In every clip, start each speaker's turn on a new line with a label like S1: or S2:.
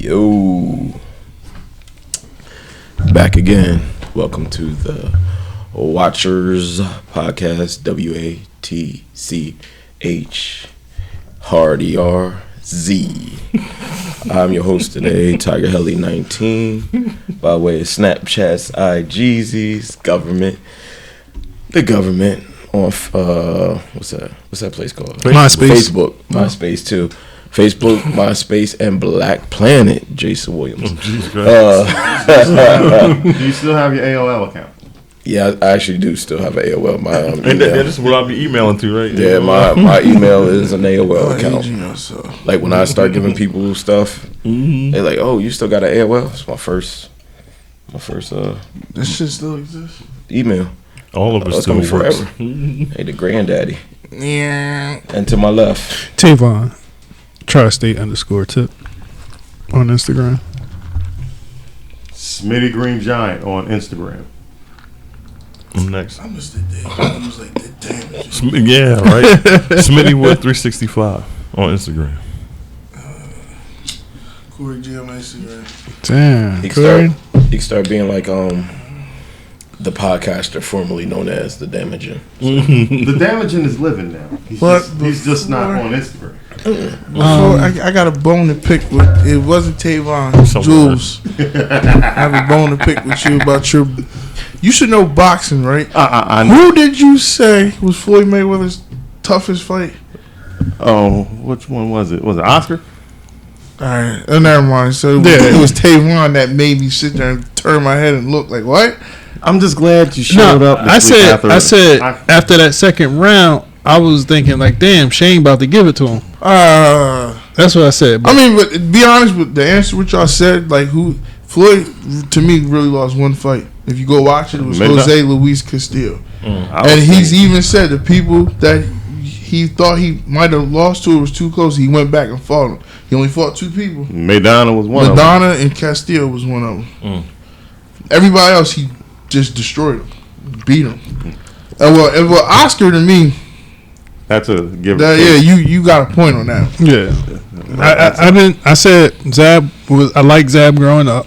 S1: Yo, back again. Welcome to the Watchers Podcast. WATCH Hard ERZ. I'm your host today, Tiger Helly 19, by way of Snapchats, IGZs, the government on what's that place called?
S2: MySpace.
S1: Facebook, MySpace too. Facebook, MySpace, and Black Planet. Jason Williams.
S3: Do you still have your AOL account?
S1: Yeah, I actually do still have an AOL. My
S3: that's what I'll be emailing to, right?
S1: Yeah, my email is an AOL account. Like when I start giving people stuff, they're like, "Oh, you still got an AOL?" It's my first.
S2: This shit still exists.
S1: Email.
S3: All of us still
S1: forever. Hey, the granddaddy.
S2: Yeah.
S1: And to my left,
S2: Tavon. Tri-State_tip on Instagram.
S3: Smitty Green Giant on Instagram. I'm next.
S4: I was like the damage.
S3: Yeah, right. Smitty Wood 365 on Instagram.
S4: Corey G on Instagram.
S2: Damn.
S1: he can start being like the podcaster formerly known as the Damaging.
S3: The Damaging is living now. He's just not on Instagram.
S4: Before I got a bone to pick with. It wasn't Tavon. Jules. I have a bone to pick with you about your. You should know boxing, right?
S3: I
S4: Who did you say was Floyd Mayweather's toughest fight?
S3: Oh, which one was it? Was it Oscar?
S4: All right, never mind. So it was Tavon that made me sit there and turn my head and look like what?
S3: I'm just glad you showed up.
S2: I said after that second round, I was thinking like, damn, Shane about to give it to him. That's what I said.
S4: I mean, but be honest with the answer what y'all said. Like Floyd to me really lost one fight. If you go watch it, it was Jose Luis Castillo, and he's even said the people that he thought he might have lost to it was too close. He went back and fought him. He only fought two people.
S3: Maidana was one of them.
S4: Maidana and Castillo was one of them. Everybody else he just destroyed him, beat him. Well, Oscar to me.
S3: That's a give.
S4: Yeah, you got a point on that.
S2: Yeah, I said Zab was. I like Zab growing up,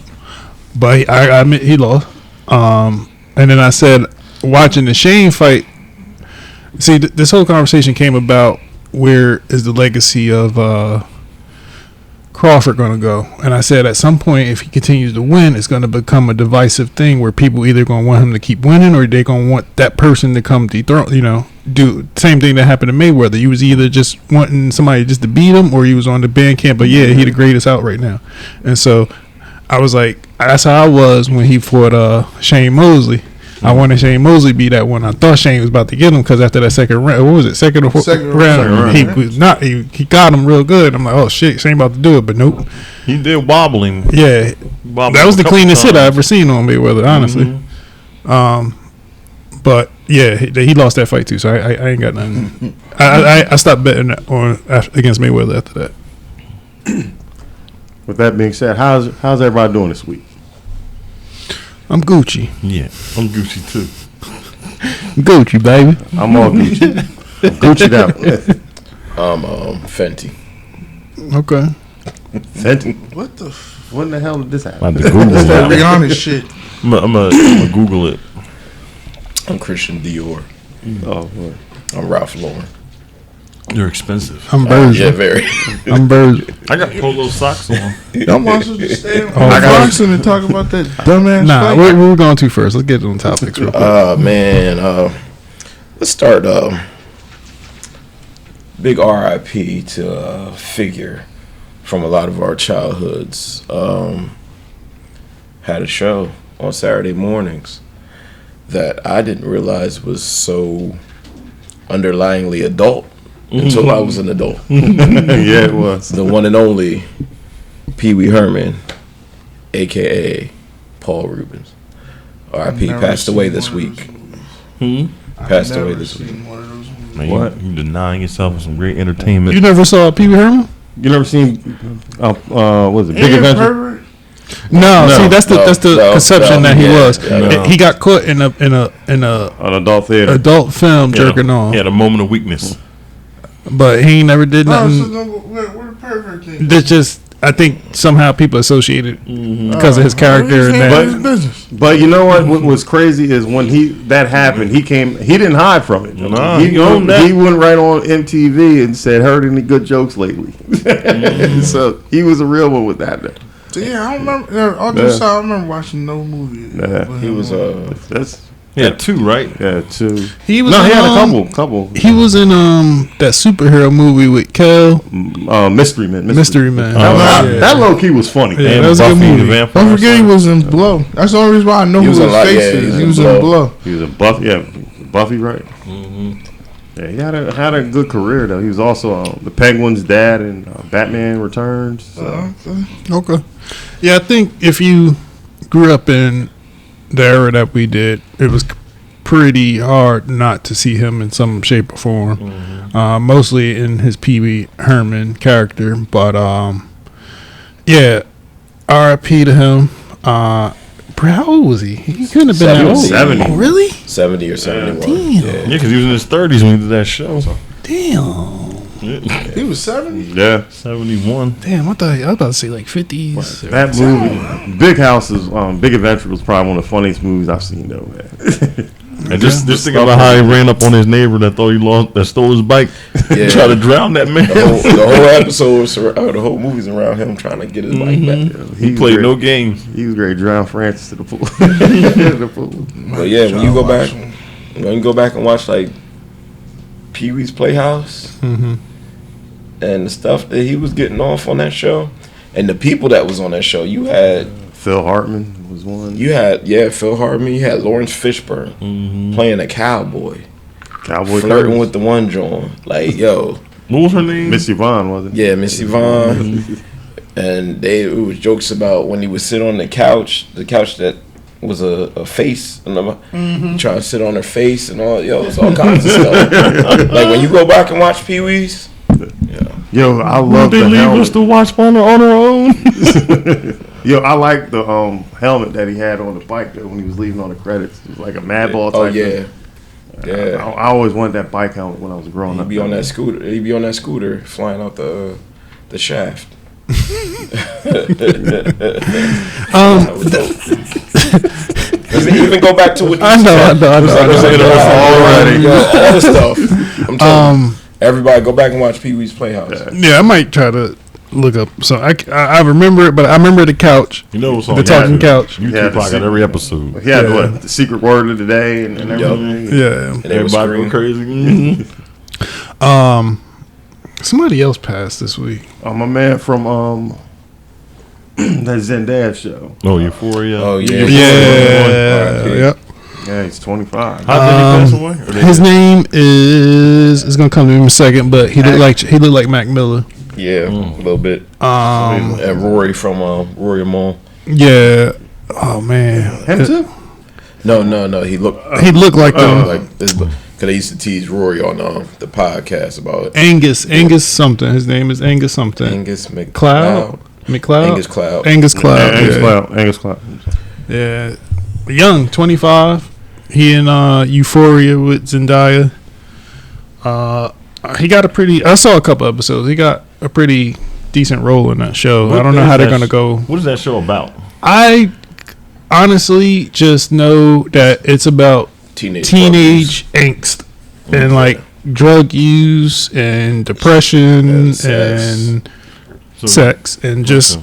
S2: but I admit he lost. And then I said watching the Shane fight. See, this whole conversation came about where is the legacy of Crawford going to go? And I said at some point, if he continues to win, it's going to become a divisive thing where people either going to want him to keep winning or they're going to want that person to come dethrone. Do the same thing that happened to Mayweather. You was either just wanting somebody just to beat him or he was on the band camp. But yeah, he the greatest out right now. And so I was like, that's how I was when he fought Shane Mosley. I wanted Shane Mosley to be that one. I thought Shane was about to get him because after that second round, what was it? Second round. He was not. He got him real good. I'm like, oh shit, Shane about to do it, but nope.
S3: He did wobble him.
S2: Yeah, that was the cleanest hit I ever seen on Mayweather, honestly. But yeah, he lost that fight too, so I ain't got nothing. I stopped betting against Mayweather after that.
S3: With that being said, how's everybody doing this week?
S2: I'm Gucci.
S3: Yeah, I'm Gucci too.
S2: Gucci, baby.
S3: I'm all Gucci. Gucci down.
S1: I'm Fenty.
S2: Okay.
S3: Fenty.
S4: What the?
S3: When the hell did this happen?
S4: That's that Rihanna shit.
S3: I'm gonna Google it.
S1: I'm Christian Dior.
S3: Oh, boy.
S1: I'm Ralph Lauren.
S3: You're expensive.
S2: I'm Virgil.
S1: Yeah, very.
S2: I'm Virgil.
S3: I got polo socks on.
S4: Y'all want to just stay on boxing and talk about that dumbass
S2: Nah,
S4: fight?
S2: we're going to first. Let's get on topics real quick.
S1: Man, let's start. Big RIP to a figure from a lot of our childhoods. Had a show on Saturday mornings that I didn't realize was so underlyingly adult until I was an adult.
S3: Yeah, it was.
S1: The one and only Pee Wee Herman, a.k.a. Paul Ruebens. R.I.P. passed away this week. Passed away this week.
S3: Man, what? You denying yourself of some great entertainment.
S2: You never saw Pee Wee Herman?
S3: You never seen what was it, Big Adventure?
S2: No, see that's the conception that he was.
S3: No.
S2: He got caught in an
S3: adult theater,
S2: adult film jerking off.
S3: He had a moment of weakness.
S2: But he ain't never did nothing.
S4: Where the pervert thing?
S2: That just I think somehow people associate it because of his character and that.
S3: But you know what? What was crazy is when that happened, he didn't hide from it.
S5: Nah,
S3: he went right on MTV and said, "Heard any good jokes lately?" So he was a real one with that.
S4: Yeah, I don't remember. I remember watching no movie.
S3: Yeah.
S1: He was
S5: Yeah, 2, right?
S3: Yeah, 2.
S2: He was
S3: he had
S2: in,
S3: a couple.
S2: He was in that superhero movie with Kel.
S3: Mystery Man.
S2: Mystery Man.
S3: That low key was funny.
S2: Yeah, that was a good movie.
S4: Don't forget he was in Blow. That's the only reason why I know who his face is. He was in Blow.
S3: He was in Buffy. Yeah, Buffy, right? Mm-hmm. Yeah, he had a good career though. He was also the Penguin's dad in Batman Returns. So.
S2: Okay. Yeah, I think if you grew up in the era that we did, it was pretty hard not to see him in some shape or form. Mm-hmm. Mostly in his Pee Wee Herman character, but yeah, R.I.P. to him. How old was he? He couldn't have been that old.
S3: 70.
S2: Oh, really?
S1: 70 or 71.
S2: Damn.
S5: Yeah, because he was in his 30s when he did that show.
S2: Damn.
S4: He was 70?
S3: Yeah.
S5: 71.
S2: Damn, I was about to say like 50s.
S3: That movie, Big House, Big Adventure was probably one of the funniest movies I've seen though, man.
S5: And just think about how he ran up on his neighbor that stole his bike.
S1: Yeah.
S5: Try to drown that man.
S1: The whole episode, the whole movie's around him trying to get his bike back.
S5: He played no games.
S3: He was great. Drown Francis to the pool.
S1: But yeah, when you go back and watch like Pee Wee's Playhouse and the stuff that he was getting off on that show, and the people that was on that show, you had
S3: Phil Hartman was one.
S1: You had Phil Hartman. You had Lawrence Fishburne playing a cowboy flirting with the one joint. Like, yo,
S5: what was her name?
S3: Miss Yvonne, wasn't it?
S1: Yeah, Miss Yvonne. And it was jokes about when he would sit on the couch that was a face, and trying to sit on her face and all. Yo, it's all kinds of stuff. Like when you go back and watch Pee Wee's. Yeah.
S3: Yo, I love the helmet. They leave us
S5: to watch on our own.
S3: Yo, I like the helmet that he had on the bike though, when he was leaving on the credits. It was like a Madball type thing. Yeah. I always wanted that bike helmet when I was growing up.
S1: He'd be on that scooter flying out the shaft. Even go back to what
S2: I know.
S1: Already. All the stuff. I'm telling you. Everybody go back and watch Pee Wee's Playhouse.
S2: Yeah, I might try to look up. So I remember it, but I remember the couch.
S5: You know what's on
S2: the talking couch.
S5: YouTube got every episode.
S3: He had the secret word of the day and everything.
S2: Yeah.
S1: And
S5: everybody go crazy.
S2: Somebody else passed this week.
S3: My man from that Zendaya show.
S5: Oh, Euphoria.
S1: Oh yeah.
S2: Yep.
S3: Yeah, he's 25.
S5: How did he pass away?
S2: His name is gonna come to me in a second, but he looked like Mac Miller.
S1: Yeah, a little bit. And Rory from Rory Mall.
S2: Yeah. Oh man.
S3: Him too?
S1: No. He looked
S2: like them.
S1: Like this, because they used to tease Rory on the podcast about it.
S2: Angus something. His name is Angus something.
S1: Angus McCloud.
S2: Angus Cloud. Yeah. Young, 25. He in Euphoria with Zendaya. He got I saw a couple episodes. He got a pretty decent role in that show. I don't know how they're going to go.
S5: What is that show about?
S2: I honestly just know that it's about teenage angst and like drug use and depression and sex and just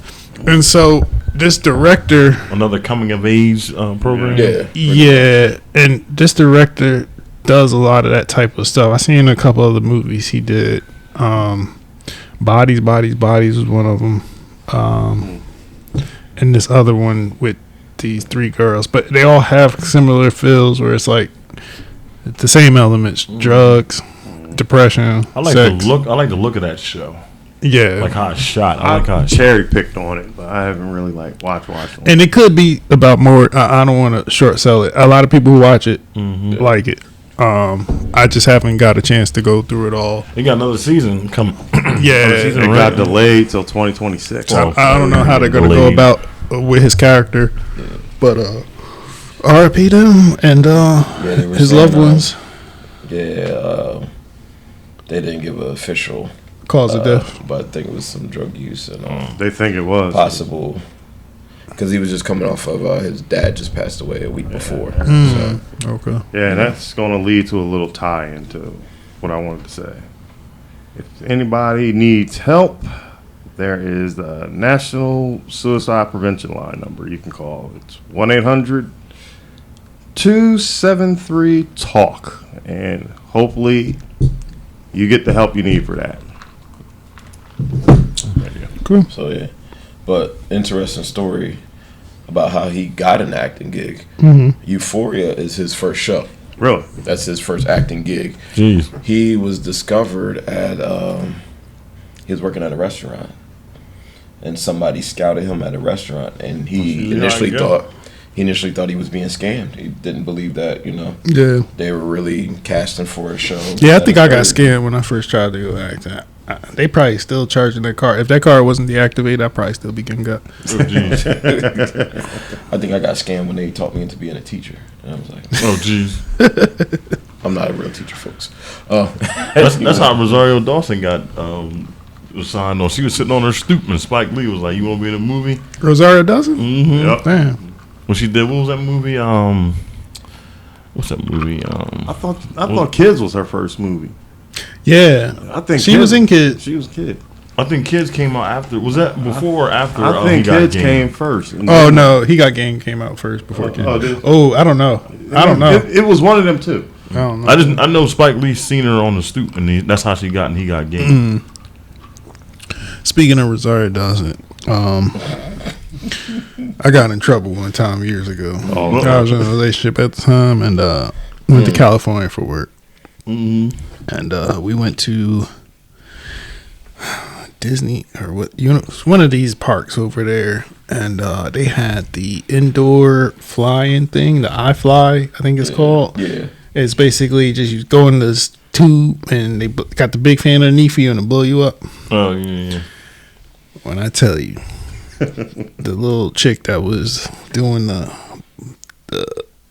S2: and so this director,
S5: another coming of age program.
S2: Yeah, and this director does a lot of that type of stuff. I seen a couple other movies he did. Bodies was one of them, and this other one with these 3 girls, but they all have similar feels where it's like the same elements: drugs, depression.
S5: I like
S2: sex.
S5: the look of that show.
S2: Yeah,
S5: like how it's shot.
S3: I cherry picked on it, but I haven't really watched it.
S2: And it could be about more. I don't want to short sell it. A lot of people who watch it like it. I just haven't got a chance to go through it all.
S5: They got another season coming.
S3: It got delayed till 2026.
S2: I don't know how they're going to go about with his character, but R.I.P. to him and his loved ones.
S1: Yeah, they didn't give an official
S2: cause of death.
S1: But I think it was some drug use and
S3: they think it was
S1: possible because he was just coming off of his dad just passed away a week before.
S2: So. Okay.
S3: Yeah, and that's going to lead to a little tie into what I wanted to say. If anybody needs help, there is the National Suicide Prevention Line number you can call. It's 1-800-273-TALK, and hopefully you get the help you need for that.
S2: Cool.
S1: So yeah, but interesting story about how he got an acting gig. Euphoria is his first show.
S3: Really?
S1: That's his first acting gig.
S5: Jeez.
S1: He was discovered at he was working at a restaurant, and somebody scouted him at a restaurant, and he initially thought he was being scammed. He didn't believe that,
S2: Yeah.
S1: they were really casting for a show.
S2: Yeah, I think I got scammed when I first tried to go act. They probably still charging that card. If that card wasn't deactivated, I'd probably still be getting got.
S5: Oh, jeez.
S1: I think I got scammed when they taught me into being a teacher. And I was like,
S5: Oh, jeez.
S1: I'm not a real teacher, folks.
S5: That's how Rosario Dawson got was signed on. She was sitting on her stoop and Spike Lee was like, "You want to be in a movie?"
S2: Rosario Dawson?
S5: Mm-hmm.
S3: Yep.
S2: Damn.
S5: When she did, what was that movie? What's that movie?
S3: I thought Kids was her first movie.
S2: Yeah.
S3: I think
S2: she was in Kids.
S3: She was Kid.
S5: I think Kids came out after. Was that before or after?
S3: I think
S5: He Got
S3: Kids
S5: Game?
S3: came first.
S2: Oh, no. He Got Game came out first before Kids. I don't know.
S3: It was one of them too.
S2: I don't know.
S5: I know Spike Lee seen her on the stoop, and that's how she got in He Got Game.
S2: Speaking of Rosario Dawson, I got in trouble one time years ago. I was in a relationship at the time and went to California for work. And we went to Disney or what? One of these parks over there, and they had the indoor flying thing, the iFly, I think it's called.
S1: Yeah.
S2: It's basically just you go in this tube and they got the big fan underneath you and it blow you up.
S5: Oh yeah.
S2: When I tell you, the little chick that was doing the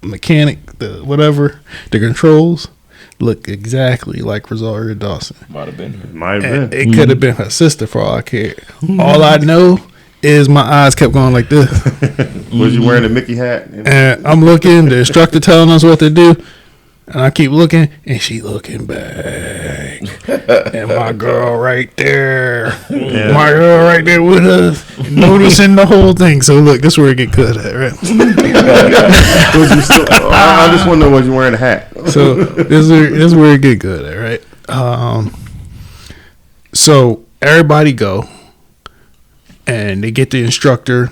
S2: mechanic, the controls, looked exactly like Rosario Dawson.
S1: Might have been her.
S3: Might have been.
S2: It could have been her sister for all I care. All I know is my eyes kept going like this.
S3: Was you wearing a Mickey hat?
S2: And I'm looking, the instructor telling us what to do. And I keep looking, and she looking back. And my girl right there.
S3: Yeah.
S2: My girl right there with us. Noticing the whole thing. So, look, this is where it get good at, right?
S3: I just want to know, was you wearing a hat?
S2: So, this is where it get good at, right? So, everybody go. And they get the instructor.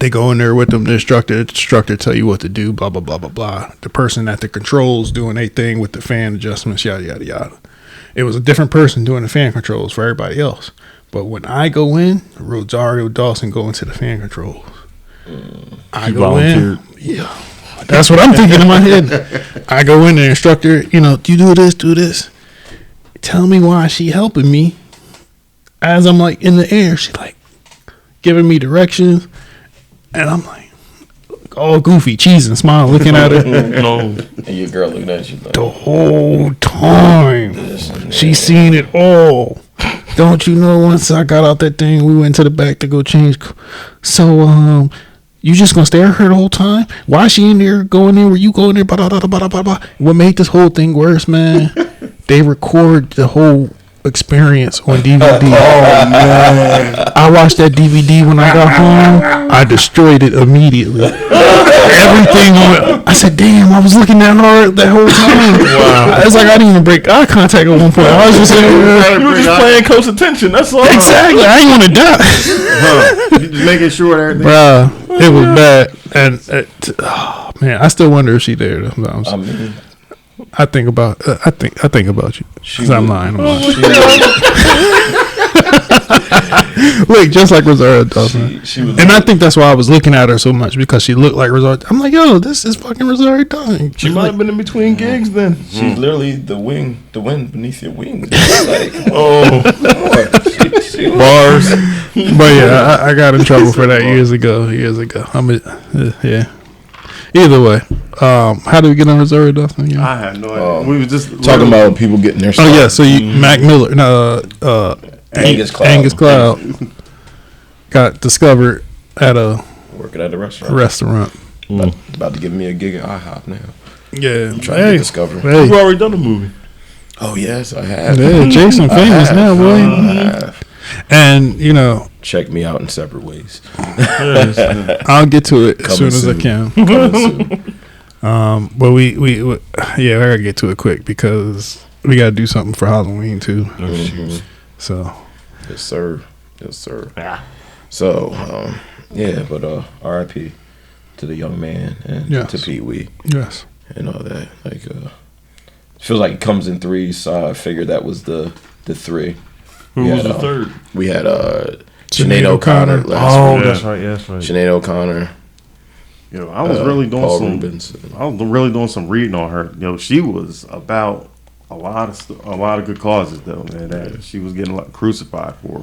S2: They go in there with them. The instructor tell you what to do, blah, blah, blah, blah, blah. The person at the controls doing their thing with the fan adjustments, yada, yada, yada. It was a different person doing the fan controls for everybody else. But when I go in, Rosario Dawson go into the fan controls. I go in. Yeah. That's what I'm thinking in my head. I go in, the instructor, you do this. Tell me why she helping me. As I'm like in the air, she like giving me directions. And I'm like, all goofy, cheesing, smiling, looking at her.
S1: And your girl looking at you like,
S2: the whole time. She seen it all. Don't you know, once I got out that thing, we went to the back to go change. So, you just gonna stare at her the whole time? Why is she in there, going in where you go in there? Blah, blah, blah, blah, blah. What made this whole thing worse, man? They record the whole experience on DVD. Oh man! I watched that DVD when I got home. I destroyed it immediately. Everything on it. I said, "Damn!" I was looking that hard that whole time. Wow! It's like I didn't even break eye contact at one point. I was just
S5: you were just playing close attention. That's all.
S2: Exactly. I ain't want to die.
S3: You just making sure everything.
S2: Bruh, it was bad, and man, I still wonder if she there. I think about you. Cause I'm lying. Look, just like Rosario Dawson. And I think that's why I was looking at her so much, because she looked like Rosario. I'm like, yo, this is fucking Rosario Dawson.
S5: She might have been in between gigs then.
S1: She's literally the wind beneath your wings. Like,
S5: Bars.
S2: But yeah, I got in trouble for that years ago. Yeah. Either way, how did we get on Rosario Dawson?
S3: I had no idea. We were just
S1: talking about people getting their.
S2: Oh yeah, so Mac Miller,
S1: Angus Cloud.
S2: Angus Cloud got discovered at a
S1: working at a restaurant. About to give me a gig at IHOP now.
S2: Yeah,
S1: I'm trying to get discovered.
S2: Hey.
S5: You've already done the movie.
S1: Oh yes, I have.
S2: Yeah, Jason famous now, boy. And
S1: check me out in separate ways.
S2: I'll get to it as soon as I can. But I gotta get to it quick because we gotta do something for Halloween too. So,
S1: yes, sir. Yeah. So, but R.I.P. to the young man and to Pee Wee.
S2: Yes.
S1: And all that. Like, feels like it comes in threes. So I figured that was the three.
S5: Who was the third?
S1: We had Sinead O'Connor last week.
S3: That's right.
S1: Sinead O'Connor.
S3: I was really doing
S1: Paul
S3: some.
S1: Ruebens.
S3: I was really doing some reading on her. She was about a lot of good causes though, man. That she was getting crucified for.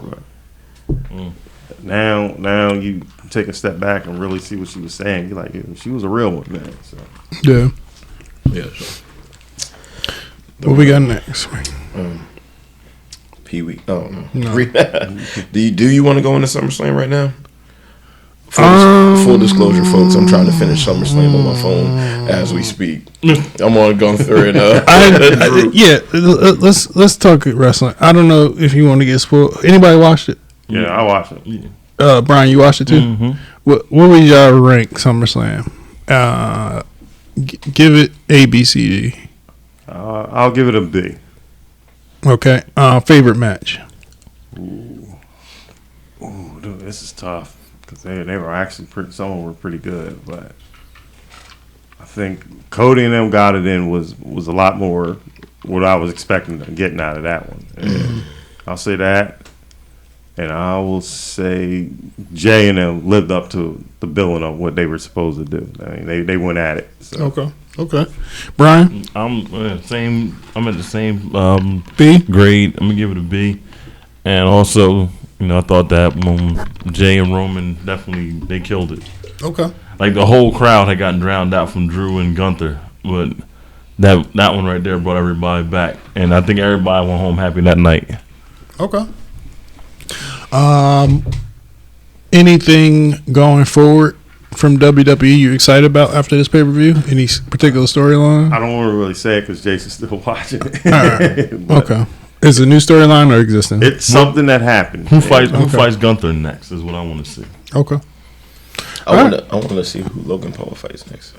S3: But now you take a step back and really see what she was saying. You're like, she was a real one, man. So.
S2: Yeah.
S1: Yeah.
S2: What we got next?
S1: Pee Wee. Oh no. Do you want to go into SummerSlam right now? Full disclosure, folks. I'm trying to finish SummerSlam on my phone as we speak. I'm on going through it.
S2: Let's talk wrestling. I don't know if you want to get spoiled. Anybody watched it?
S3: Yeah, I watched it.
S2: Brian, you watched it too. Mm-hmm. What would y'all rank SummerSlam? Give it A, B, C, D.
S3: I'll give it a B.
S2: Okay. Favorite match?
S3: Ooh, dude, this is tough because they were actually some of them were pretty good, but I think Cody and them got it in was a lot more what I was expecting getting out of that one. And I'll say that, and I will say Jay and them lived up to the billing of what they were supposed to do. I mean, they went at it. So.
S2: Okay. Brian?
S5: I'm at the same
S2: B
S5: grade. I'm gonna give it a B. And also, I thought that Jay and Roman they killed it.
S2: Okay.
S5: Like the whole crowd had gotten drowned out from Drew and Gunther, but that one right there brought everybody back, and I think everybody went home happy that night.
S2: Okay. Anything going forward from WWE you excited about after this pay-per-view? Any particular storyline?
S3: I don't want to really say it because Jason's still watching it.
S2: All right. Okay. Is it a new storyline or existing?
S3: It's something that happened.
S5: Who fights Gunther next is what I want to see.
S2: Okay.
S1: I want to see who Logan Paul fights next.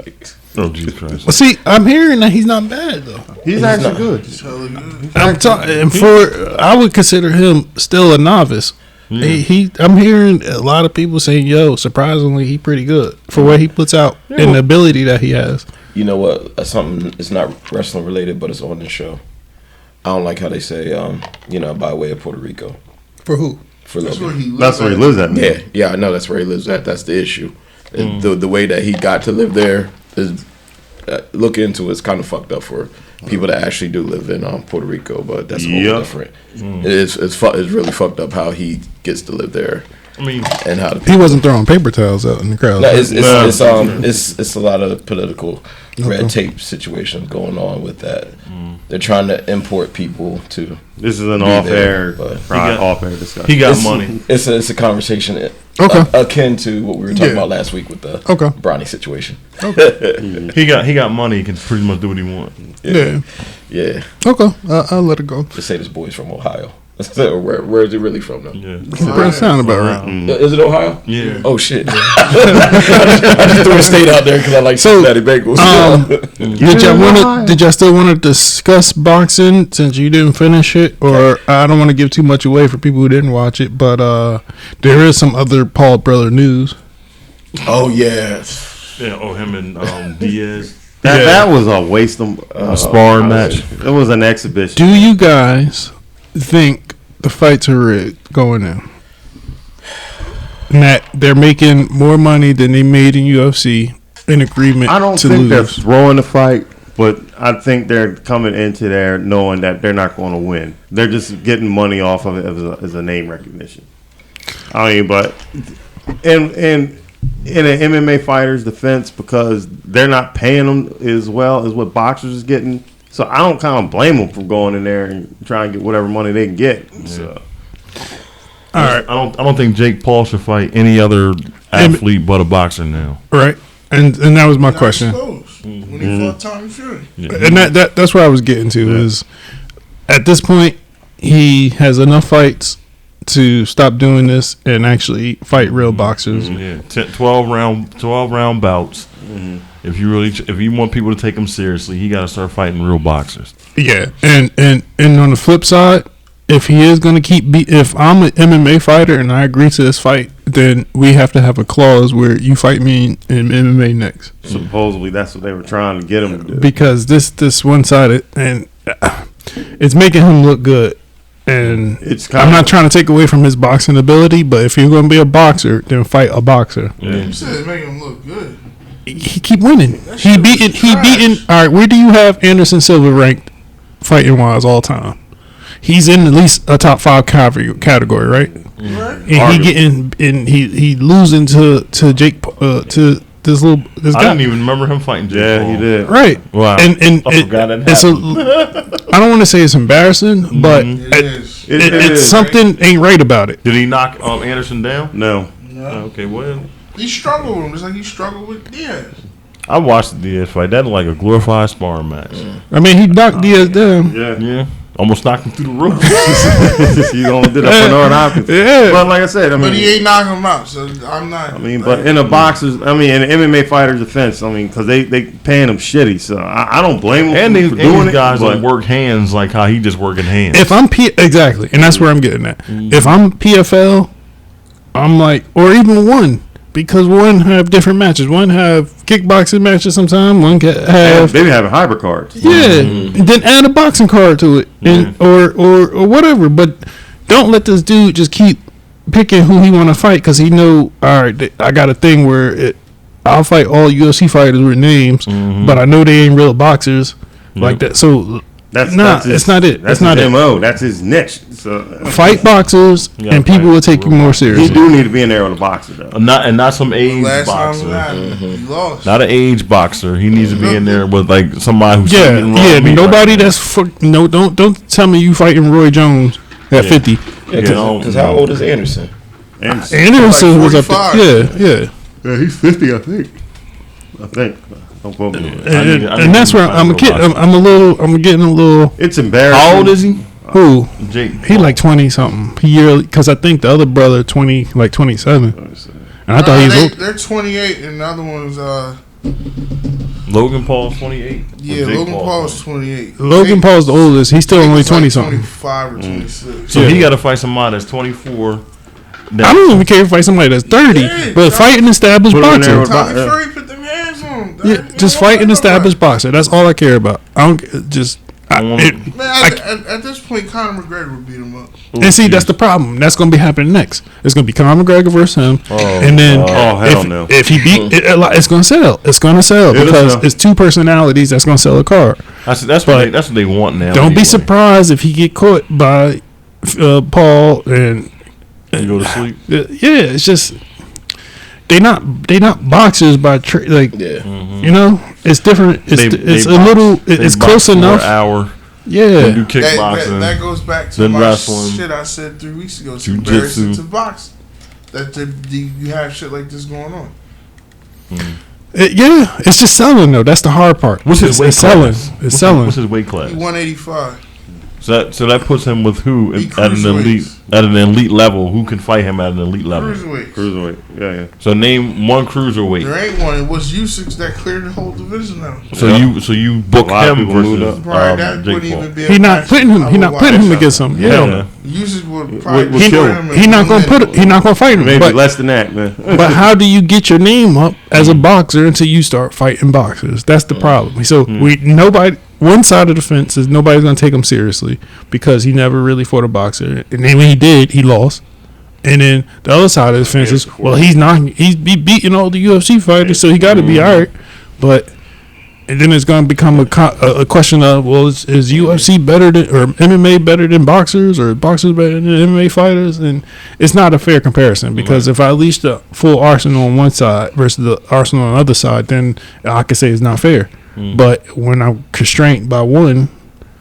S5: Oh, Jesus Christ.
S2: Well, see, I'm hearing that he's not bad, though.
S3: He's actually good.
S2: I would consider him still a novice. Yeah. I'm hearing a lot of people saying, surprisingly, he pretty good for what he puts out and the ability that he has.
S1: You know what? Something it's not wrestling related, but it's on the show. I don't like how they say, by way of Puerto Rico.
S2: For who?
S1: For Logan.
S3: That's where he lives at.
S1: Yeah, I know that's where he lives at. That's the issue. The way that he got to live there is look into it's kind of fucked up for people that actually do live in Puerto Rico, but that's a little different. It's really fucked up how he gets to live there.
S5: I mean,
S1: and how
S2: he wasn't throwing paper towels out in the crowd.
S1: No, it's a lot of political red tape situations going on with that. They're trying to import people to.
S3: This is an off-air discussion.
S5: He got money.
S1: It's a conversation akin to what we were talking about last week with the Bronny situation.
S2: Okay.
S5: He got money. He can pretty much do what he wants.
S1: Yeah.
S2: Okay. I'll let it go.
S1: Just say this boy's from Ohio. Where is he really from, though?
S2: Yeah. Sound about right.
S1: Is it Ohio?
S5: Yeah.
S1: Oh, shit. I just threw a state out there because I like Cincinnati Bengals.
S2: Did y'all still want to discuss boxing since you didn't finish it? Or I don't want to give too much away for people who didn't watch it, but there is some other Paul brother news.
S1: Oh, yeah.
S5: Yeah, him and Diaz.
S3: That was a waste of
S5: sparring match.
S3: It was an exhibition.
S2: Do you guys think the fights are rigged going in? And that they're making more money than they made in UFC in agreement to lose?
S3: I don't think they're throwing the fight, but I think they're coming into there knowing that they're not going to win. They're just getting money off of it as a name recognition. I mean, but and in an MMA fighter's defense because they're not paying them as well as what boxers is getting. So I don't kind of blame them for going in there and trying to get whatever money they can get. So.
S2: All right.
S5: I don't think Jake Paul should fight any other athlete but a boxer now.
S2: Right. And that was my question.
S4: When he fought Tommy Fury.
S5: Yeah.
S2: And that's where I was getting to is at this point he has enough fights to stop doing this and actually fight real boxers.
S5: Yeah, 12 round bouts. Mm-hmm. If you want people to take him seriously, he got to start fighting real boxers.
S2: Yeah, and on the flip side, if he is going to if I'm an MMA fighter and I agree to this fight, then we have to have a clause where you fight me in MMA next.
S3: Supposedly that's what they were trying to get him to do.
S2: Because this one-sided, and it's making him look good. And I'm not trying to take away from his boxing ability, but if you're going to be a boxer, then fight a boxer.
S4: Yeah. You said it's making him look good.
S2: He keep winning. He beaten. All right, where do you have Anderson Silva ranked fighting wise all time? He's in at least a top 5 category, right?
S4: Right.
S2: And he losing to Jake to this guy.
S5: I didn't even remember him fighting Jake Paul.
S3: He did.
S2: Right.
S5: Wow.
S2: And
S5: I forgot that
S2: it's I don't want to say it's embarrassing, but it's something ain't right about it.
S5: Did he knock Anderson down?
S3: No.
S5: Okay, well.
S4: He struggled with him just like he struggled with Diaz.
S5: I watched the Diaz fight. That looked like a glorified sparring match.
S2: I mean, he knocked Diaz down.
S5: Yeah. Almost knocked him through the roof.
S3: You only did that for North Hopkins.
S2: Yeah.
S3: But like I said,
S4: but he ain't knocking him out, so I'm not.
S3: I mean, but in a boxer's, in an MMA fighter's defense, because they paying him shitty, so I don't blame him for doing
S5: these guys
S3: it.
S5: don't work hands like how he just working hands.
S2: If I'm exactly, and that's where I'm getting at. If I'm PFL, I'm like, or even one. Because one have different matches. One have kickboxing matches sometimes. One can have
S3: they be having hybrid cards.
S2: Yeah, and then add a boxing card to it, and or whatever. But don't let this dude just keep picking who he want to fight because he know. All right, I got a thing where I'll fight all UFC fighters with names, but I know they ain't real boxers like that. So it's not it.
S3: That's
S2: not
S3: his MO.
S2: it.
S3: That's his niche. So
S2: fight boxers, and people will take you more seriously.
S3: He do need to be in there with a boxer though.
S5: Not some age boxer.
S4: He lost.
S5: Not an age boxer. He needs to be in there with like somebody who's
S2: nobody that's don't tell me you fighting Roy Jones at 50.
S1: Yeah, because how old is Anderson?
S2: Anderson was up there.
S3: Yeah, he's 50, I think. Don't quote me.
S2: And that's where I'm getting a little.
S3: It's embarrassing.
S5: How old is he?
S2: Who?
S5: Jake.
S2: He like 20 something. Because I think the other brother 27. And I thought he was old.
S4: They're 28, and the other one's
S5: Logan Paul's 28.
S4: Yeah, Logan Paul's 28.
S2: Logan Paul's the oldest. He's still only 20 something.
S4: 25 or 26.
S5: So he got to fight somebody that's 24.
S2: I don't even care if fight somebody that's 30, but fight an established boxer.
S4: Tommy Fury put them hands on him.
S2: Yeah, just fight an established boxer. That's all I care about. I don't just. At
S4: this point, Conor McGregor would beat him up.
S2: And see, that's the problem. That's going to be happening next. It's going to be Conor McGregor versus him, and then if he beat, it's going to sell. It's going to sell because it's two personalities that's going to sell a car.
S5: That's what they want now.
S2: Don't be surprised if he get caught by Paul and
S5: go to sleep.
S2: Yeah, it's just. They not boxers by you know, it's different. It's close enough.
S5: Hour.
S2: Yeah,
S5: do kickboxing.
S4: That goes back to my shit I said 3 weeks ago. It's embarrassing to box that you have shit like this going on.
S2: It's just selling though. That's the hard part.
S5: What's his weight class?
S2: It's selling.
S5: What's his weight class?
S4: 185.
S5: So that puts him with who at an elite level? Who can fight him at an elite level?
S3: Cruiserweight. Yeah.
S5: So name one cruiserweight.
S4: There ain't one. It was Usyk that cleared the whole division now.
S5: So you book him versus Jake Paul.
S2: He not putting him against him. Yeah.
S4: Usyk would probably
S2: kill him. He not gonna fight him.
S3: Maybe less than that, man.
S2: But how do you get your name up as a boxer until you start fighting boxers? That's the problem. So nobody. One side of the fence is nobody's gonna take him seriously because he never really fought a boxer, and then when he did, he lost. And then the other side of the fence is, well, he's beating all the UFC fighters, so he got to be all right. But And then it's going to become a question of, well, is UFC better than, or MMA better than boxers, or boxers better than MMA fighters? And it's not a fair comparison, because if I unleash the full arsenal on one side versus the arsenal on the other side, then I could say it's not fair. But when I'm constrained by one,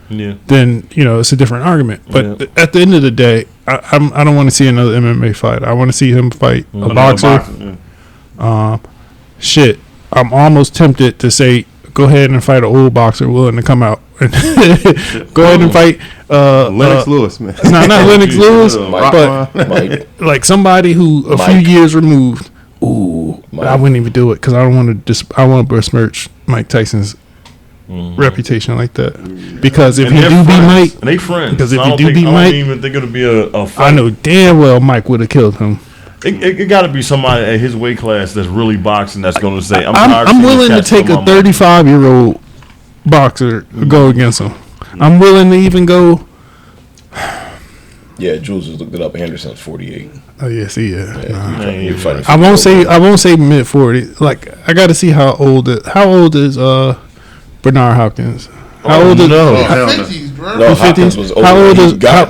S2: then it's a different argument. But at the end of the day, I don't want to see another MMA fight. I want to see him fight a boxer. Shit, I'm almost tempted to say, go ahead and fight an old boxer willing to come out. Go ahead and fight
S3: Lennox Lewis, man.
S2: No, not Lennox Lewis, but
S1: Mike.
S2: like somebody who a few years removed. Ooh, I wouldn't even do it because I don't want to. I want to besmirch Mike Tyson's reputation like that. Because if he do beat Mike,
S5: and they friends.
S2: Because if he do beat Mike,
S5: I don't even think it'll be a fight.
S2: I know damn well Mike would have killed him.
S5: It got to be somebody at his weight class that's really boxing that's going to say,
S2: I'm willing to take a 35-year-old boxer go against him. I'm willing to even go.
S1: Yeah, Jules has looked it up. Anderson's 48.
S2: Oh yes,
S1: Nah.
S2: I won't say mid 40. Like I got to see how old is Bernard Hopkins. How old is
S4: 50s, bro.
S1: No,
S2: 50s.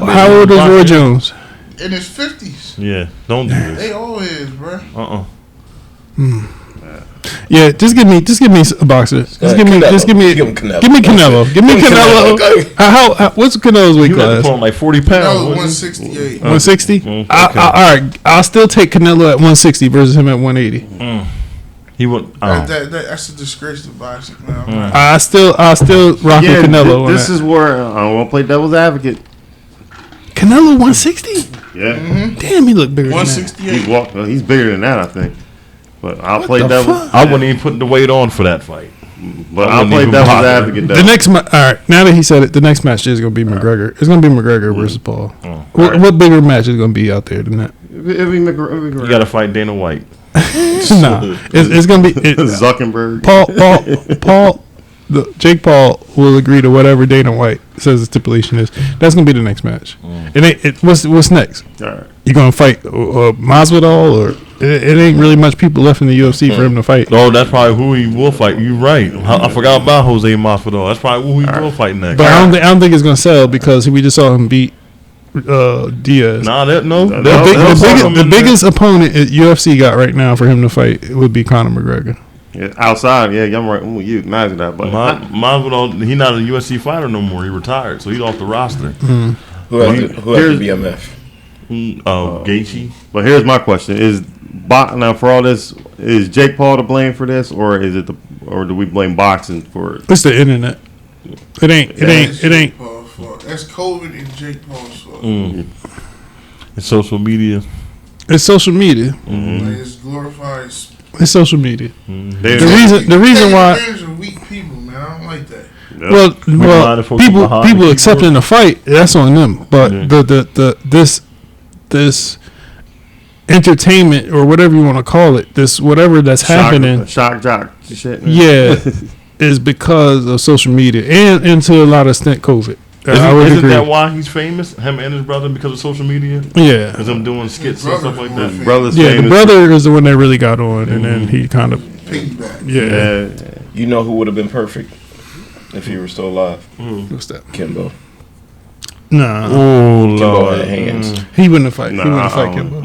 S2: How old is Roy Jones?
S4: In his 50s.
S5: Yeah, don't do this.
S4: They all is, bro.
S2: Yeah, just give me a boxer. Just give me Canelo. Give me Canelo. How what's Canelo's weight
S5: You have to
S2: class?
S5: put on like 40 pounds.
S4: That was 168.
S2: 160.
S5: Okay.
S2: All right, I'll still take Canelo at 160 versus him at 180.
S5: He would.
S4: That's a disgrace to boxing, man.
S2: I still rock with Canelo.
S3: This is where I want to play devil's advocate.
S2: Canelo 160.
S3: Yeah.
S2: Damn, he look bigger.
S4: 168.
S3: He's bigger than that, I think. But I'll play devil's.
S5: I wouldn't even put the weight on for that fight.
S3: But I'll play devil's advocate.
S2: The next all right. Now that he said it, the next match is going to be McGregor. It's going to be McGregor versus Paul. What bigger match is going to be out there than that?
S3: It'll be McGregor.
S5: You got to fight Dana White.
S2: Nah, it's going to be
S3: Zuckerberg.
S2: Paul. Jake Paul will agree to whatever Dana White says the stipulation is. That's gonna be the next match. What's next?
S3: All right.
S2: You gonna fight Masvidal, or it ain't really much people left in the UFC for him to fight?
S5: Oh, that's probably who he will fight. You're right. I forgot about Jose Masvidal. That's probably who he will fight next.
S2: But I don't think it's gonna sell because we just saw him beat Diaz. The biggest opponent UFC got right now for him to fight would be Conor McGregor.
S3: Yeah, outside, I'm right with you. Imagine that, but
S5: Masvidal, he's not a UFC fighter no more. He retired, so he's off the roster.
S1: Who has the BMF?
S5: Gaethje.
S3: But here's my question: now for all this, is Jake Paul to blame for this, or or do we blame boxing for it?
S2: It's the internet. It ain't.
S4: That's COVID and Jake Paul's fault.
S5: It's social media.
S2: It's social media.
S4: Like it's glorified.
S2: It's social media.
S4: The reason why weak people, man, I don't like that.
S2: Well, people accepting the fight, that's on them. But this entertainment or whatever you want to call it, this whatever that's happening,
S3: shock jock shit.
S2: Yeah, is because of social media and to a lot of extent COVID.
S5: Isn't that why he's famous? Him and his brother, because of social media?
S2: Yeah.
S5: Because I'm doing skits and stuff like that.
S3: His brother's
S2: famous. The brother is the one that really got on, and then he kind of
S4: piggyback.
S2: Yeah.
S1: You know who would have been perfect if he were still alive?
S2: What's that?
S1: Kimbo.
S2: Nah.
S5: Oh,
S1: Kimbo had hands.
S2: He wouldn't fight. He wouldn't fight Kimbo.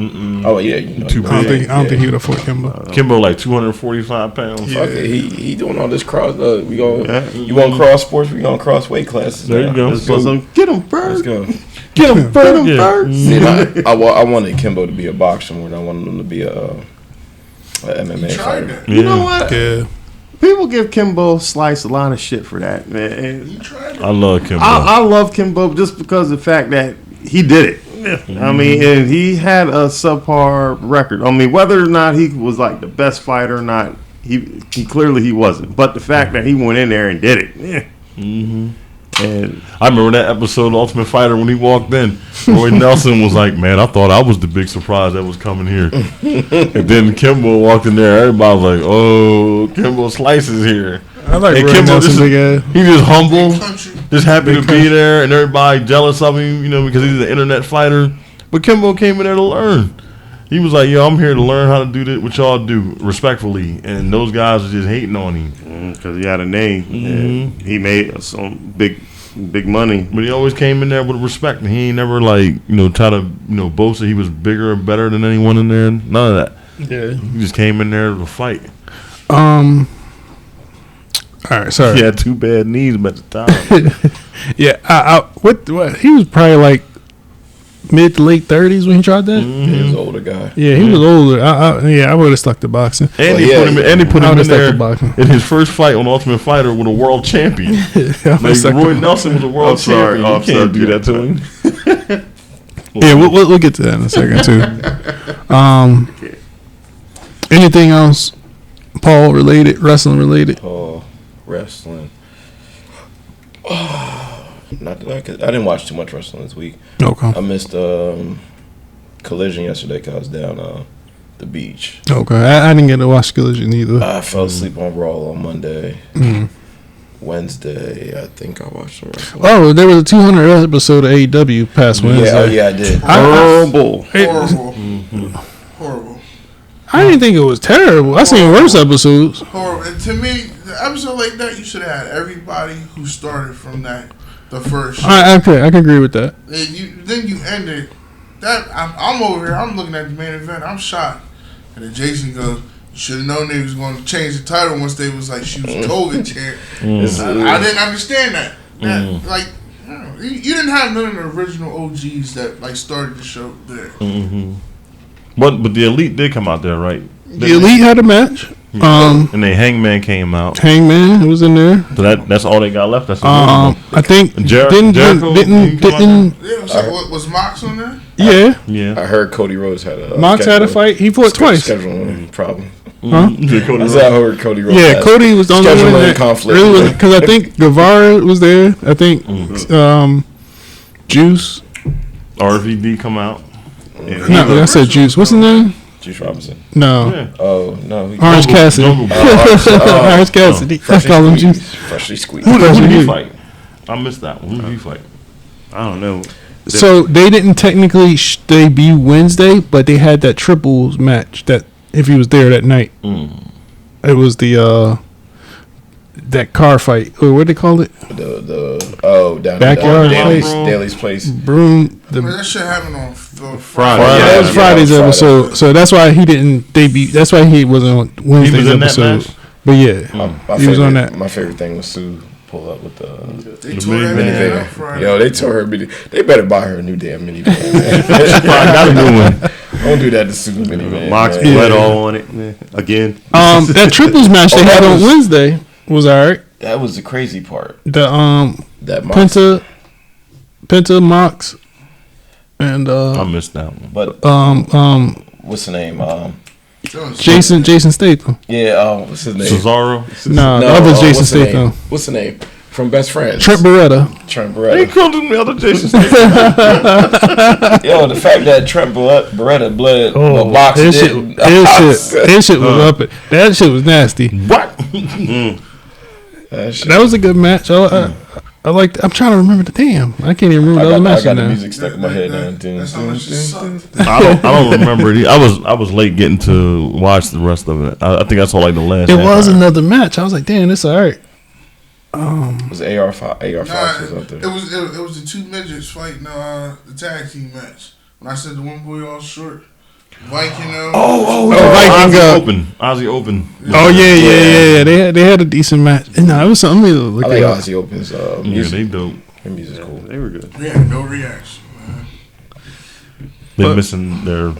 S1: Oh yeah, you know.
S5: Too big.
S2: I don't think he would have fought Kimbo.
S5: Kimbo like 245 pounds.
S1: Yeah. Fuck it. He doing all this cross. You want cross sports? We gonna cross weight classes.
S5: There you go.
S3: Get him first.
S1: Let's go.
S3: Get him first.
S1: See, I wanted Kimbo to be a boxer more than I wanted him to be a MMA fighter.
S3: You know what?
S2: Yeah.
S3: People give Kimbo Slice a lot of shit for that, man.
S5: I love Kimbo.
S3: I love Kimbo just because of the fact that he did it. I mean, and he had a subpar record. I mean, whether or not he was like the best fighter or not, he clearly he wasn't. But the fact that he went in there and did it, And
S5: I remember that episode of Ultimate Fighter when he walked in. Roy Nelson was like, "Man, I thought I was the big surprise that was coming here." And then Kimbo walked in there. Everybody was like, "Oh, Kimbo Slice is here."
S2: I like
S5: and
S2: Roy
S5: Kimbo
S2: Nelson,
S5: he's just humble, just happy
S2: Big
S5: to be there, and everybody jealous of him, because he's an internet fighter. But Kimbo came in there to learn. He was like, "Yo, I'm here to learn how to do this, what y'all do, respectfully." And those guys were just hating on him
S3: because he had a name. And he made some big money.
S5: But he always came in there with respect, and he ain't never try to boast that he was bigger or better than anyone in there. None of that.
S2: Yeah,
S5: he just came in there to fight.
S2: All right, sorry.
S5: He had 2 bad knees at the time.
S2: Yeah, what he was probably like mid to late 30s when he tried that.
S1: He was an older guy.
S2: Yeah, he was older. I would have stuck to boxing.
S5: And he put him in there in his first fight on Ultimate Fighter with a world champion. Roy Nelson was a world champion. You can't do that to him.
S2: Yeah, we'll get to that in a second too. Anything else, Paul related, wrestling related?
S1: Wrestling. Not that I didn't watch too much wrestling this week.
S2: Okay.
S1: I missed Collision yesterday because I was down the beach.
S2: Okay, I didn't get to watch Collision either.
S1: I fell asleep on Raw on Monday. Wednesday, I think I watched some wrestling.
S2: Oh, there was a 200 episode of AEW past Wednesday.
S1: Yeah, I did.
S3: Horrible.
S4: Horrible.
S2: I didn't think it was terrible. I seen worse episodes.
S4: Horrible. And to me, the episode like that, you should have had everybody who started from the first show.
S2: I can agree with that.
S4: Then you ended that. I'm over here. I'm looking at the main event. I'm shocked. And then Jason goes, "You should have known they was going to change the title once they was like she was COVID champ." I didn't understand that. Like, you didn't have none of the original OGs that like started the show there.
S5: But the Elite did come out there, right?
S2: The Elite had a match.
S5: And then Hangman came out.
S2: Hangman was in there.
S5: So that's all they got left. That's
S2: I think
S5: Jericho
S2: didn't.
S4: Was Mox on there?
S2: Yeah.
S1: I heard Cody Rhodes had a
S2: Mox had a fight. He fought twice.
S1: Scheduling problem.
S2: Huh?
S1: I heard Cody Rhodes.
S2: Yeah, Cody was the only one that
S1: conflict.
S2: Really, because I think Guevara was there. I think Juice.
S5: RVD come out.
S2: No, I said Juice. What's his name?
S1: Juice Robinson.
S2: No.
S5: Yeah.
S1: Oh no.
S2: Orange Cassidy. Orange Cassidy. I call him Juice.
S1: Freshly squeezed.
S5: Who did he fight? I missed that one. Who did he fight?
S3: I don't know.
S2: So they didn't technically debut Wednesday, but they had that triples match that if he was there that night, it was the that car fight. Or what they call it?
S1: Down
S2: backyard
S1: Daly's place.
S2: Broom.
S4: That shit happened on
S3: Friday.
S2: Yeah, that was Friday's episode. So that's why he didn't debut. That's why he wasn't on Wednesday's episode. But yeah, he was on that.
S1: My favorite thing was Sue pull up with the
S4: minivan.
S1: Yo, they tore her minivan. They better buy her a new damn minivan.
S5: I got a new one.
S1: Don't do that to Sue minivan.
S3: Mox blood all on it again.
S2: That triples match they had on Wednesday was alright.
S1: That was the crazy part.
S2: The
S1: that Mox.
S2: Penta Mox and
S5: I missed that one.
S1: But what's the name?
S2: Jason Statham.
S1: Yeah, what's his name?
S5: Cesaro?
S2: No, the other Jason Statham.
S1: What's the name? From Best Friends.
S2: Trent Beretta.
S5: They called him the other Jason Statham.
S1: Yo, the fact that Trent Beretta bled Mox
S2: his shit was up it. That shit was nasty.
S5: What?
S2: That was a good match. I like. I'm trying to remember the damn. I can't even remember the other match.
S1: I got the music stuck in my head now.
S5: I don't remember it. I was late getting to watch the rest of it. I think I saw like the last.
S2: It was another match. I was like, damn, this alright.
S1: It was AR Fox was out there.
S4: It was the two midgets fighting the tag team match. When I said the one boy all short. Viking.
S5: Ozzy Open.
S2: Oh yeah. They had a decent match. No, it was something to look at.
S1: I like Ozzy Open's music.
S5: They dope.
S1: Their music's cool.
S3: They were good.
S4: Yeah, no reaction, man.
S5: They're missing their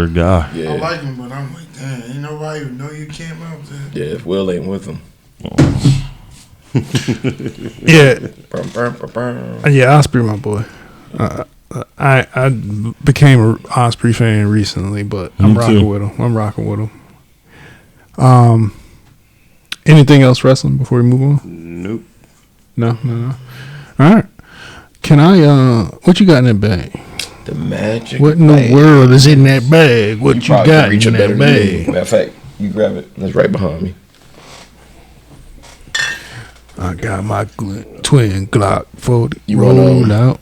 S5: guy.
S1: Yeah.
S4: I like him, but I'm like, damn, ain't nobody even know you came out there.
S1: Yeah, if Will ain't with him.
S2: Yeah, Osprey, my boy. I became an Osprey fan recently, but I'm rocking with him. Anything else wrestling before we move on?
S3: Nope.
S2: No. All right. Can I? What you got in that bag?
S1: The magic.
S2: What in the world is in that bag? What you got in that bag?
S1: Matter of fact, you grab it. It's right behind me.
S2: I got my twin Glock 40
S1: You
S2: rolled out.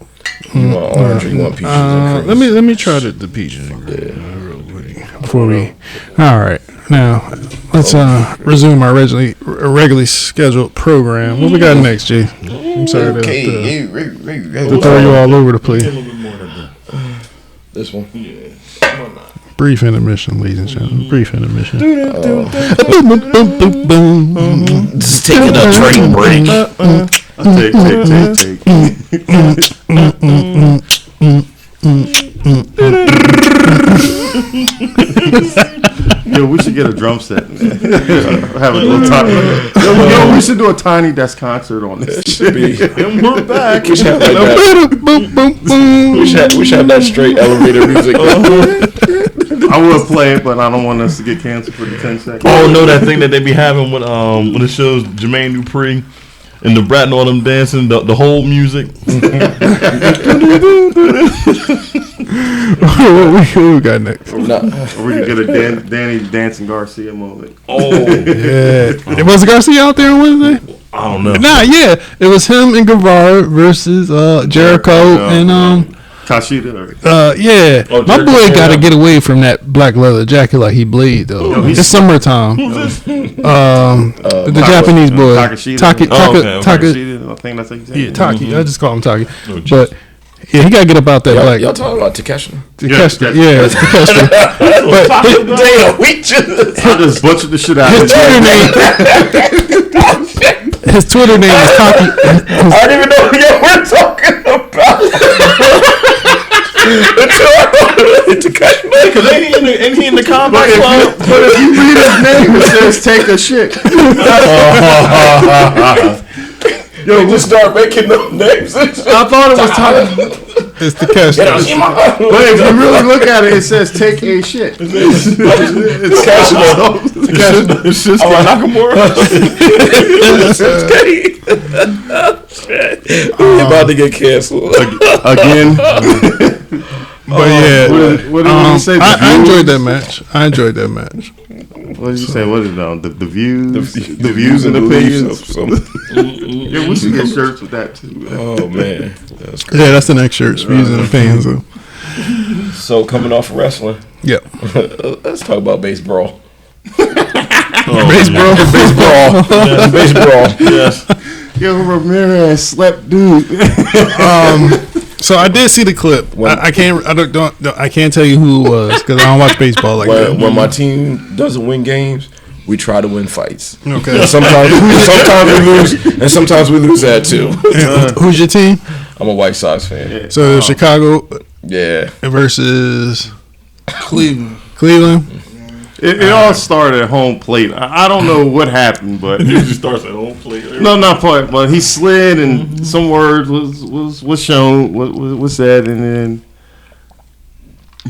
S1: You want orange or you want peaches and cream?
S2: Let me try the peaches and cream real quick. before we. All right, now let's resume our regularly scheduled program. What we got next, G? I'm sorry to throw you all over the place.
S1: This one.
S5: Yeah.
S2: Brief intermission, ladies and gentlemen. Brief intermission.
S1: Just taking a drink break.
S3: Yo, we should get a drum set. Have a little tiny. Yo, we should do a Tiny Desk concert on this.
S5: And we're back.
S1: We should have that straight elevator music.
S3: I would play it, but I don't want us to get canceled for the 10 seconds.
S5: Oh no, that thing that they be having when it shows Jermaine Dupri and the Brat and all them dancing, the whole music.
S2: What we got next?
S3: Or we could get a Danny Dancing Garcia moment.
S5: Oh
S2: Yeah. Was Garcia out there on Wednesday?
S5: I don't know.
S2: Nah, yeah. It was him and Guevara versus Jericho and
S3: Tashida.
S2: yeah.
S5: Oh,
S2: My
S5: Jericho,
S2: boy got to
S5: yeah.
S2: get away from that black leather jacket like he bleed though. It's summertime. The Japanese boy.
S3: Takashita.
S2: Taki.
S3: Takashita, I think that's how you say
S2: Yeah,
S3: it.
S2: Taki. I just call him Taki.
S5: Oh,
S2: But yeah, he got to get up out that black.
S1: Y'all talking about Takeshi?
S2: Takeshita. Yeah, it's Takeshita.
S1: Damn, we just.
S3: I just butchered the shit out of
S2: His Twitter name. His Twitter name is Taki.
S1: I don't even know who we're talking about.
S5: Because ain't he in the combat club?
S3: But if you read his name, it says take a shit.
S1: Yo, we just start making them names.
S3: I thought it was Taki.
S2: It's Takeshita.
S3: But if you really look at it, it says take a shit. It's casual.
S5: It's just Nakamura.
S1: We're about to get canceled
S3: Again.
S2: But yeah,
S3: What did you say?
S2: I enjoyed that match. What
S3: did you say? What is it now? The views?
S1: The views and opinions.
S3: Yeah, we should get shirts with that too.
S1: Oh man, that's crazy.
S2: Yeah, that's the next shirt. Views and opinions.
S1: So coming off of wrestling,
S2: Yep.
S1: let's talk about baseball.
S2: Baseball.
S1: Baseball.
S5: Yes.
S3: Yo, Ramirez slept, dude.
S2: So I did see the clip. I can't tell you who it was because I don't watch baseball like that.
S1: When my team doesn't win games, we try to win fights.
S2: Okay.
S1: And sometimes we lose, and sometimes we lose that too.
S2: Who's your team?
S1: I'm a White Sox fan.
S2: So Chicago
S1: Yeah.
S2: versus
S4: Cleveland.
S2: Cleveland.
S3: It all started at home plate. I don't know what happened, but
S5: It usually starts at home plate.
S3: no, not plate. But he slid, and some words was shown, was said, and then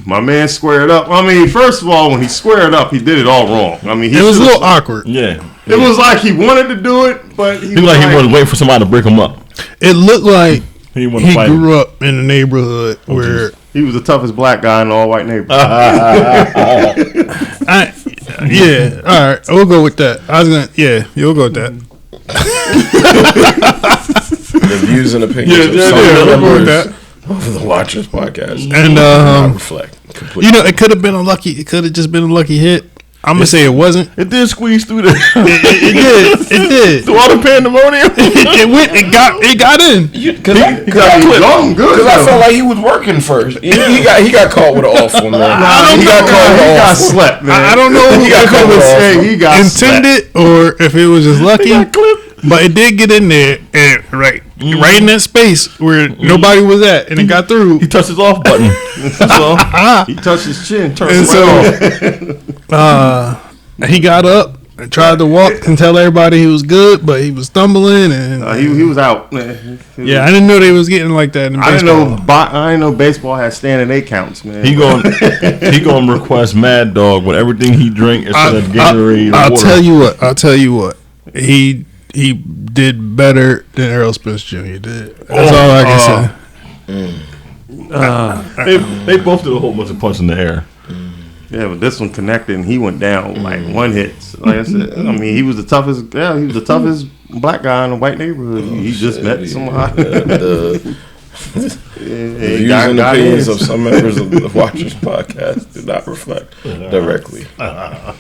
S3: my man squared up. I mean, first of all, when he squared up, he did it all wrong. I mean,
S2: It was a little awkward.
S5: Yeah.
S3: It was like he wanted to do it, but he
S5: He like he was waiting for somebody to break him up.
S2: It looked like
S5: He didn't want to
S2: he
S5: fight him.
S2: grew up in a neighborhood where
S3: he was the toughest black guy in the all white neighborhood.
S2: yeah. All right, we'll go with that. You'll go with that.
S1: The views and opinions of some
S2: we'll go with
S1: members
S2: that.
S1: of the Watchers podcast.
S2: And
S1: I reflect completely.
S2: you know, it could have been a lucky. It could have just been a lucky hit. I'm gonna say it wasn't.
S5: It did squeeze through the
S2: It did.
S5: through all the pandemonium.
S2: It got in.
S1: Because I felt like he was working first. He got caught with an awful man.
S3: He got slept, man.
S2: I don't know
S1: He got
S2: if
S1: caught
S2: it
S1: with
S2: was
S1: an
S3: he got
S2: intended or if it was just lucky. But it did get in there and right in that space where nobody was at, and it got through.
S5: He touched his off button. So,
S3: He touched his chin.
S2: And so he got up and tried to walk and tell everybody he was good, but he was stumbling and
S3: He was out. Man.
S2: yeah, I didn't know they was getting like that in
S3: I
S2: baseball.
S3: didn't know baseball had standing 8 counts, man.
S5: he going request Mad Dog with everything he drink instead of Gatorade or
S2: I'll
S5: water.
S2: tell you what. He did better than Errol Spence Jr. did. That's all I can say.
S5: They both did a whole bunch of punch in the air.
S3: Yeah, but this one connected and he went down like one hit. So like I said, I mean, he was the toughest. Yeah, he was the toughest black guy in the white neighborhood. He just met somebody.
S1: The views and opinions of some members of the Watchers podcast do not reflect directly on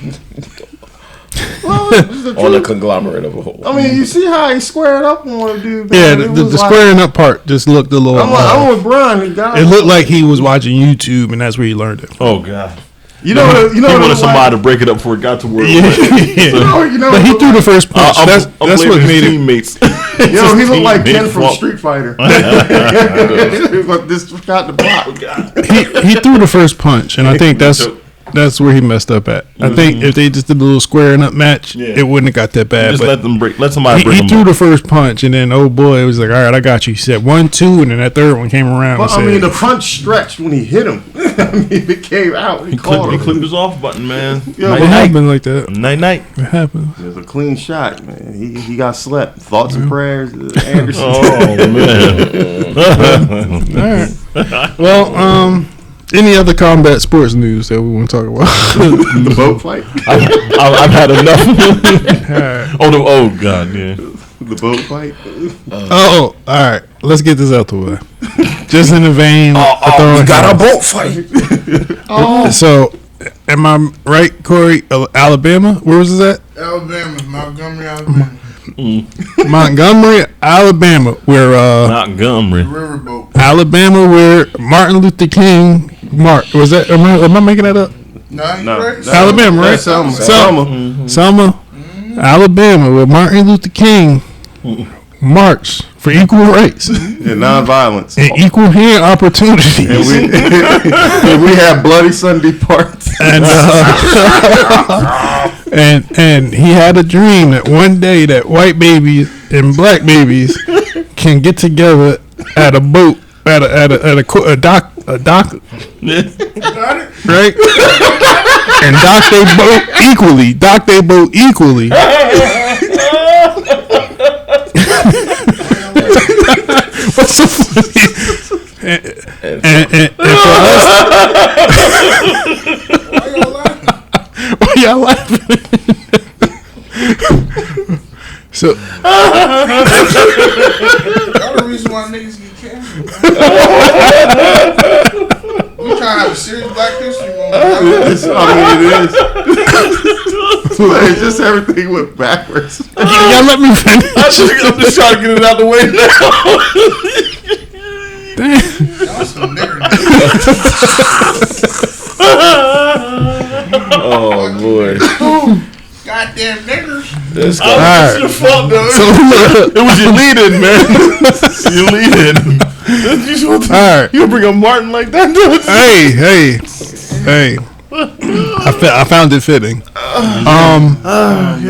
S1: the conglomerate of a whole.
S3: I mean, you see how he squared up on him, dude.
S2: Yeah, the squaring up part just looked a little.
S3: I'm with Brian.
S2: It looked like he was watching YouTube, and that's where he learned it.
S5: Oh God.
S3: You know,
S5: he wanted somebody to break it up before it got to where it was.
S2: But he threw the first punch. That's what made it.
S5: Teammates.
S3: Yo, he looked like Ken from Street Fighter. This got the block.
S2: He threw the first punch, and I think that's where he messed up at. I think if they just did a little squaring up match, it wouldn't have got that bad.
S5: Just
S2: but
S5: let somebody break.
S2: He threw the first punch, and then oh boy, it was like, all right, I got you. He said 1, 2, and then that third one came around.
S3: Well, I mean, the punch stretched when he hit him. I mean, it came out. He
S5: clipped his off button, man.
S2: Yo, it happened like that.
S5: Night.
S2: It happened.
S3: It was a clean shot, man. He got slept. Thoughts and prayers, Angus.
S5: Oh man.
S2: All right. Well, any other combat sports news that we want to talk about?
S3: The boat fight.
S5: I've had enough. Oh God, yeah.
S3: The boat fight.
S2: All right. Let's get this out the way. Just in the vein.
S1: We got a boat fight.
S2: So, am I right, Corey? Alabama? Where was this at?
S4: Alabama, Montgomery, Alabama.
S2: Montgomery, Alabama, where
S5: Montgomery,
S4: Riverboat.
S2: Alabama, where Martin Luther King. Was that? Am I making that up?
S4: No, right.
S2: Alabama, right? Selma, Alabama, where Martin Luther King marched for equal rights
S3: and nonviolence
S2: and equal hearing opportunity.
S3: And we have bloody Sunday parts.
S2: And he had a dream that one day that white babies and black babies can get together at a boat at a dock, right? And dock they boat equally. What's so funny? And for us, why y'all laughing? So
S4: Y'all the reason why niggas get canceled. We trying to have a serious Black History moment.
S3: It's just everything went backwards.
S2: y'all let me finish.
S5: I'm just trying to get it out the way now.
S2: Damn.
S4: Y'all some niggas.
S1: Oh boy.
S4: Goddamn niggers.
S1: This
S5: All
S1: guy.
S5: right. Your fault, though.
S2: So
S5: It was your lead-in, man. Your lead-in.
S2: all right.
S5: You bring up Martin like that, dude?
S2: Hey. I found it fitting.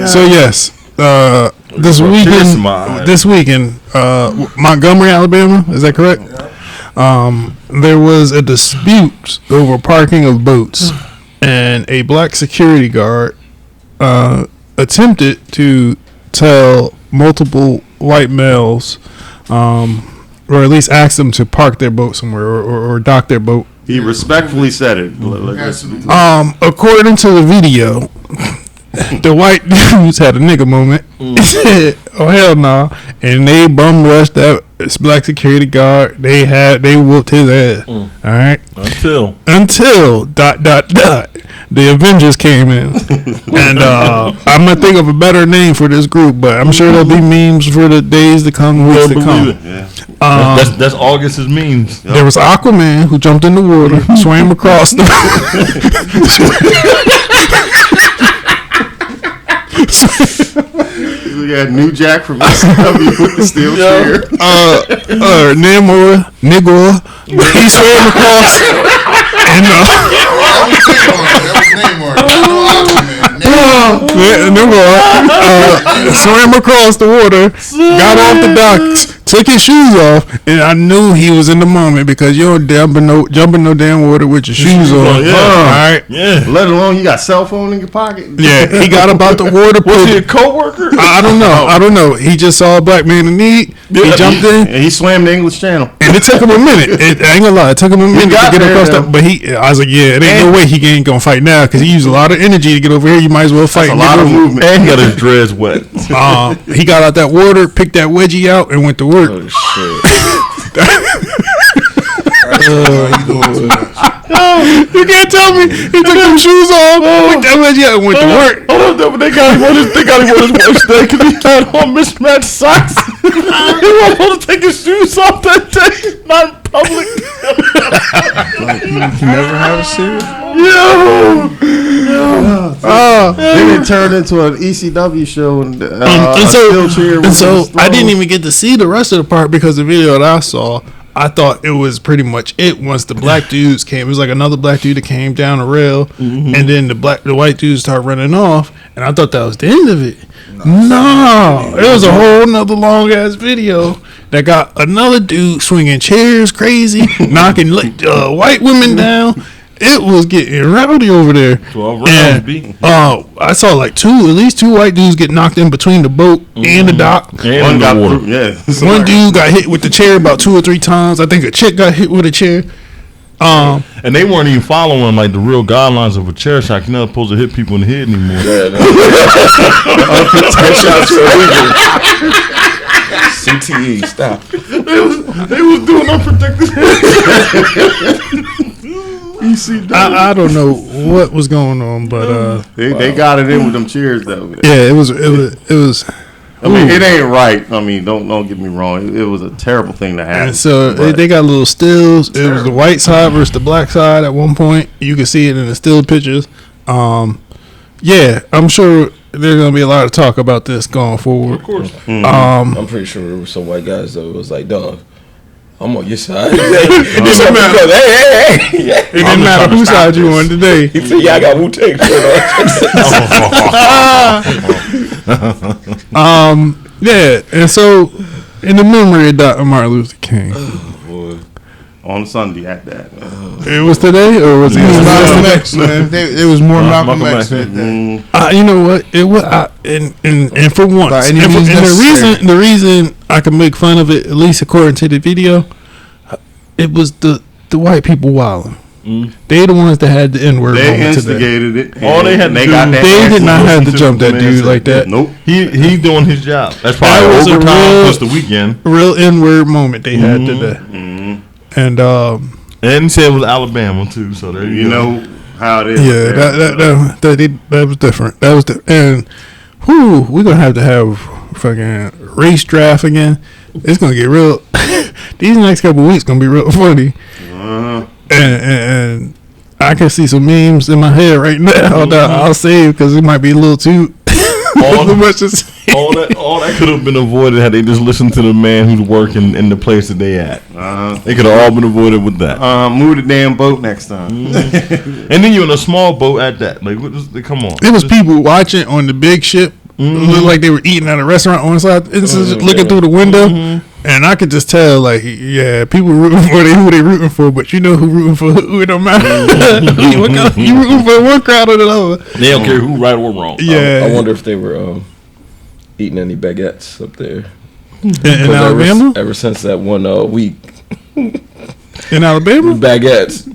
S2: So yes, this weekend, Montgomery, Alabama, is that correct? There was a dispute over parking of boats, and a black security guard attempted to tell multiple white males, or at least ask them to park their boat somewhere or dock their boat.
S3: He respectfully said it.
S2: According to the video, the white dudes had a nigga moment. He said, "Oh hell no!" And they bum rushed that black security guard. They whooped his ass. All right. Until ... The Avengers came in, and I'm gonna think of a better name for this group, but I'm sure there'll be memes for the days to come, weeks to come.
S5: That's August's memes.
S2: There was Aquaman who jumped in the water, swam across the.
S3: We had New Jack from SW with the steel chair.
S2: Namor, he swam across, and swam across the water, got off the docks, took his shoes off, and I knew he was in the moment because you don't jumping no damn water with your shoes on.
S3: Yeah.
S2: All right.
S5: Yeah.
S3: Let alone you got cell phone in your pocket.
S2: Yeah, he got about the water.
S5: Was he a coworker?
S2: I don't know. He just saw a black man in need. He jumped in.
S3: And he swam the English Channel.
S2: And it took him a minute. I ain't gonna lie. It took him a minute to get across that. But I was like, yeah, it ain't no way he ain't gonna fight now because he used a lot of energy to get over here. You might as well fight.
S3: That's a lot of movement.
S5: And he got his dreads wet.
S2: He got out that water, picked that wedgie out, and went to work.
S1: Oh shit.
S2: You can't tell me he took them shoes off. Went to work.
S5: Hold up, but they got him on his watch day because he had on mismatched socks. He wasn't supposed to take his shoes off that day. Not in public.
S4: Black people can never have a cereal.
S3: Then it turned into an ECW show and
S2: so I didn't even get to see the rest of the part because the video that I saw, I thought it was pretty much it once the black dudes came. It was like another black dude that came down the rail, and then the white dudes started running off, and I thought that was the end of it. No, it was a whole nother long ass video that got another dude swinging chairs crazy, knocking white women down. It was getting rowdy over there.
S5: 12 rounds beaten.
S2: I saw at least two white dudes get knocked in between the boat and the dock.
S5: And the water.
S2: One dude got hit with the chair about 2 or 3 times. I think a chick got hit with a chair.
S5: And they weren't even following the real guidelines of a chair shot. You're not supposed to hit people in the head anymore.
S1: Headshots for CTE. Stop.
S5: They was doing unprotected.
S2: I don't know what was going on, but
S3: they got it in with them cheers though.
S2: Yeah, it was.
S3: I mean, it ain't right. I mean, don't get me wrong. It was a terrible thing to happen.
S2: And so they got little stills. It was the white side versus the black side. At one point, you could see it in the still pictures. Yeah, I'm sure there's gonna be a lot of talk about this going forward.
S5: Of course.
S1: I'm pretty sure there were some white guys that was like, dog, I'm on your side. It
S2: didn't matter. It didn't matter whose side you on today.
S1: He said, yeah, I got Wu-Tang shirt on.
S2: Yeah, and so in the memory of Dr. Martin Luther King.
S3: On Sunday at that.
S2: It was today, or was it?
S4: Malcolm X, man. It was more Malcolm X that day.
S2: You know what? It was, and for once, and the reason I can make fun of it, at least according to the video, it was the white people wilding. They the ones that had the N-word.
S3: They instigated it.
S5: All they had to do,
S2: they did not have to jump that dude like that.
S3: Nope.
S5: He doing his job. That's probably overtime plus the weekend.
S2: Real N-word moment they had today. And
S5: he said it was Alabama too. So there you go.
S3: Know how it is.
S2: Yeah, that was different. That was and we're gonna have fucking race draft again. It's gonna get real. These next couple of weeks gonna be real funny. And I can see some memes in my head right now that I'll save because it might be a little too much to say.
S5: All that could have been avoided had they just listened to the man who's working in the place that they at. They could have all been avoided with that.
S3: Move the damn boat next time.
S5: And then you're in a small boat at that. Come on.
S2: It was people watching on the big ship. It looked like they were eating at a restaurant on the side, looking through the window. And I could just tell, people rooting for who they rooting for, but you know who rooting for who. It don't matter. You rooting for one crowd or the other.
S5: They don't care who right or wrong.
S2: Yeah.
S1: I wonder if they were eating any baguettes up there
S2: in Alabama.
S1: Ever since that one week
S2: in Alabama,
S1: baguettes.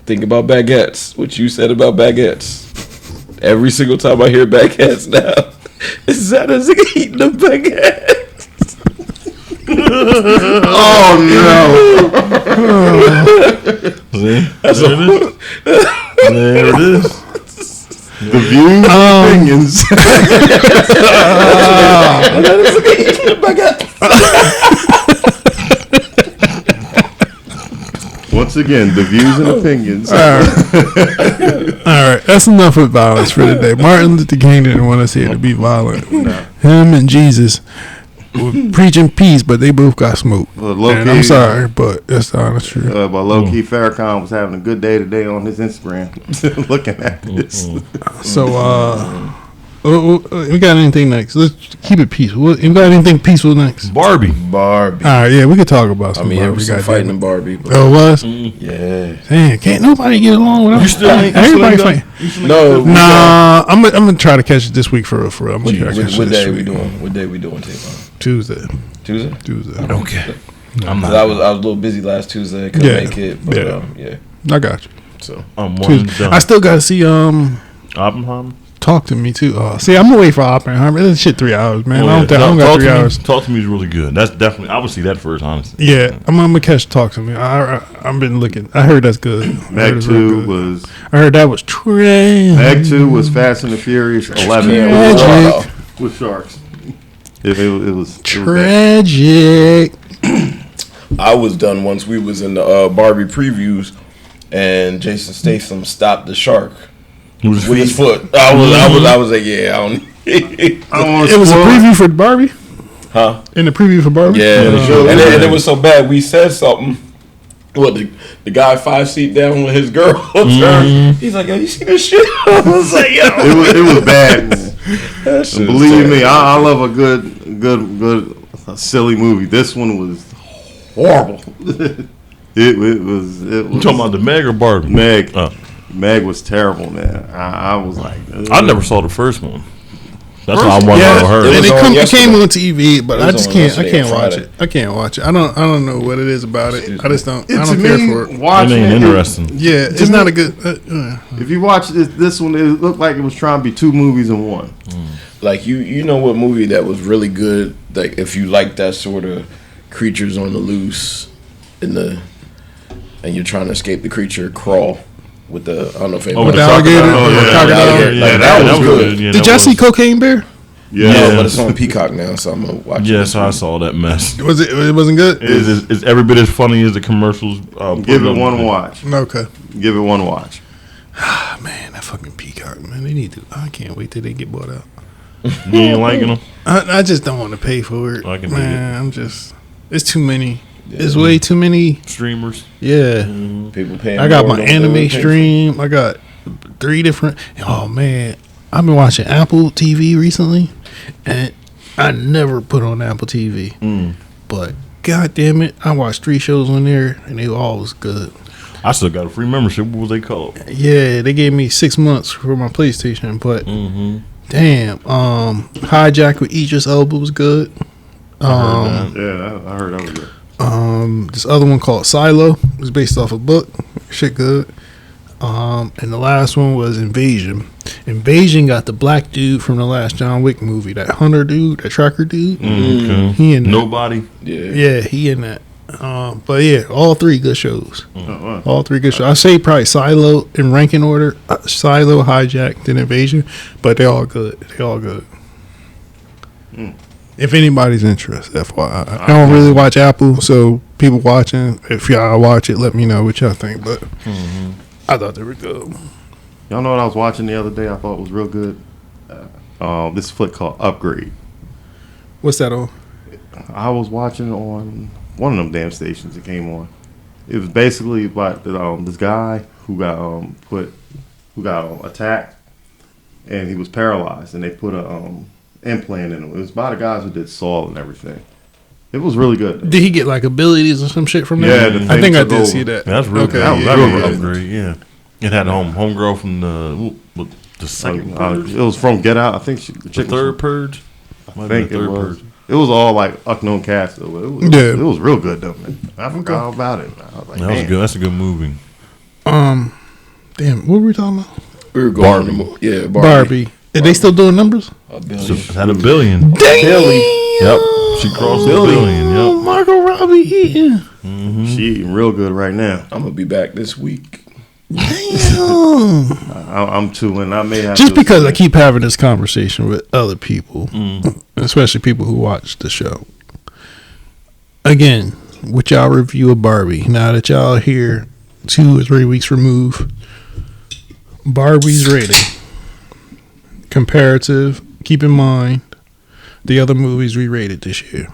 S1: Think about baguettes. What you said about baguettes. Every single time I hear baguettes now, it's Zana's eating the baguette.
S3: Oh no!
S5: See? There it is.
S3: The views and opinions. Once again, the views and opinions.
S2: All right, that's enough of violence for today. Martin Luther King didn't want us here to be violent. Him and Jesus were preaching peace, but they both got smoked. And I'm sorry, but that's the honest truth.
S3: But low-key, Farrakhan was having a good day today on his Instagram, looking at this.
S2: So, we got anything next? Let's keep it peaceful. You got anything peaceful next?
S5: Barbie.
S2: All right, yeah, we could talk about some
S1: Barbie.
S2: Barbie.
S1: There was some fighting in Barbie. But
S2: it was?
S1: Yeah.
S2: Damn, can't nobody get along with us. Everybody fighting.
S1: No.
S2: Nah, I'm gonna try to catch it this week for real. I'm gonna try to catch it
S1: What day
S2: this
S1: we
S2: week.
S1: doing? What day we doing, T-Bone?
S2: Tuesday.
S1: Tuesday?
S2: Okay.
S1: I'm not. I was a little busy last Tuesday. Couldn't make it. But,
S2: I got you.
S1: So
S5: I'm
S2: Tuesday. I still gotta see
S5: Oppenheimer.
S2: Talk to Me too. See, I'm gonna wait for Oppenheimer. This shit 3 hours, man. I don't got 3 hours.
S5: Talk to Me is really good. That's definitely. I would see that first, honestly.
S2: Yeah, I'm gonna catch Talk to Me. I've been looking. I heard that's good.
S3: Meg 2 was.
S2: I heard that was trash.
S3: Meg 2 was Fast and the Furious 11
S2: Tragic.
S3: with sharks. It was
S2: tragic.
S1: I was done once we was in the Barbie previews, and Jason Statham stopped the shark with his foot. I was like, yeah, I don't.
S2: It was a preview for Barbie.
S1: Huh?
S2: In the preview for Barbie.
S1: Yeah, and it was so bad. We said something. What the guy 5 seat down with his girl? He's like, yo, you see this shit? I was like, yo,
S3: it was bad. Believe me, I love a good silly movie. This one was horrible. It was.
S5: You talking about the Meg or Barbie?
S3: Meg. Meg was terrible, man. I was like,
S5: I never saw the first one. That's why I wanted to hear.
S2: And it came on TV, but I just can't. I can't watch it. I can't watch it. I don't know what it is about it. I just don't. I don't care for it.
S3: Watching
S5: it ain't interesting.
S2: Yeah, it's not a good.
S3: If you watch this one, it looked like it was trying to be 2 movies in one.
S1: Like you know what movie that was really good? Like if you like that sort of creatures on the loose, and you're trying to escape the creature, Crawl. With the I don't know if
S2: with the alligator.
S1: That was good.
S2: Did y'all see Cocaine Bear?
S1: Yeah, no, but it's on Peacock now, so I'm gonna watch it.
S5: Yes, I saw that mess.
S2: Was it? It wasn't good.
S5: It's every bit as funny as the commercials.
S3: Give it one watch.
S2: Okay.
S3: Give it one watch.
S2: Man, that fucking Peacock, man. They need to. I can't wait till they get bought out.
S5: You ain't liking them?
S2: I just don't want to pay for it.
S5: I can
S2: man, I'm just. It's too many. Yeah. It's way too many
S5: streamers.
S2: Yeah,
S1: people paying.
S2: I got my anime stream. I got 3 different. Oh man, I've been watching Apple TV recently, and I never put on Apple TV. But god damn it, I watched 3 shows on there, and they all was good.
S5: I still got a free membership. What was they called?
S2: Yeah, they gave me 6 months for my PlayStation. But damn, Hijack with Idris Elba was good.
S3: I heard that was good.
S2: This other one called Silo was based off a book. Shit good. And the last one was Invasion. Invasion got the black dude from the last John Wick movie, that hunter dude, that tracker dude.
S5: Okay.
S2: He in
S5: Nobody.
S2: Yeah, he in that. But yeah, all 3 good shows. All 3 good shows. I say probably Silo in ranking order. Silo, Hijack, then Invasion, but they all good. They all good. If anybody's interested, FYI. I don't really watch Apple, so people watching, if y'all watch it, let me know what y'all think. But I thought they were good.
S3: Y'all know what I was watching the other day? I thought was real good. This flick called Upgrade.
S2: What's that on?
S3: I was watching on one of them damn stations. It came on. It was basically about this guy who got attacked, and he was paralyzed, and they put a implant in him. It was by the guys who did Saw and everything. It was really good.
S2: Did he get like abilities or some shit from that?
S3: Yeah,
S2: I think I did see that.
S5: That's really
S2: okay.
S5: That was real upgrade. Yeah, it had homegirl from the second.
S3: It was from Get Out. I think
S5: the third Purge.
S3: I think it was. It was all like unknown cast. It was real good though, man. I forgot all about it. I was like,
S5: that was good. That's a good movie.
S2: Damn, what were we talking about?
S1: We were going Barbie.
S2: Barbie. Are they still doing numbers?
S5: So it had $1 billion.
S2: Damn.
S5: Yep. She crossed $1 billion. Yep.
S2: Margot Robbie eating.
S3: She eating real good right now.
S1: I'm gonna be back this week.
S2: Damn.
S3: I'm too, and I may have
S2: just because I keep having this conversation with other people, especially people who watch the show. Again, with y'all review of Barbie, now that y'all are here 2 or 3 weeks removed, Barbie's rating. Comparative, keep in mind the other movies we rated this year.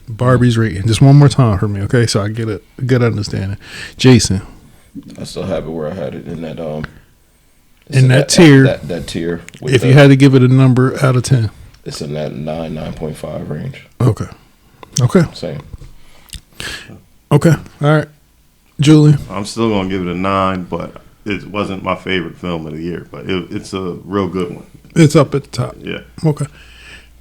S2: Barbie's rating. Just one more time for me, okay? So I get a good understanding. Jason.
S1: I still have it where I had it in that
S2: in that tier.
S1: That tier.
S2: If you had to give it a number out of 10.
S1: It's in that 9.5 range.
S2: Okay.
S1: Same.
S2: Okay. All right. Julian.
S3: I'm still gonna give it a 9, but it wasn't my favorite film of the year, but it's a real good one.
S2: It's up at the top.
S3: Yeah.
S2: Okay.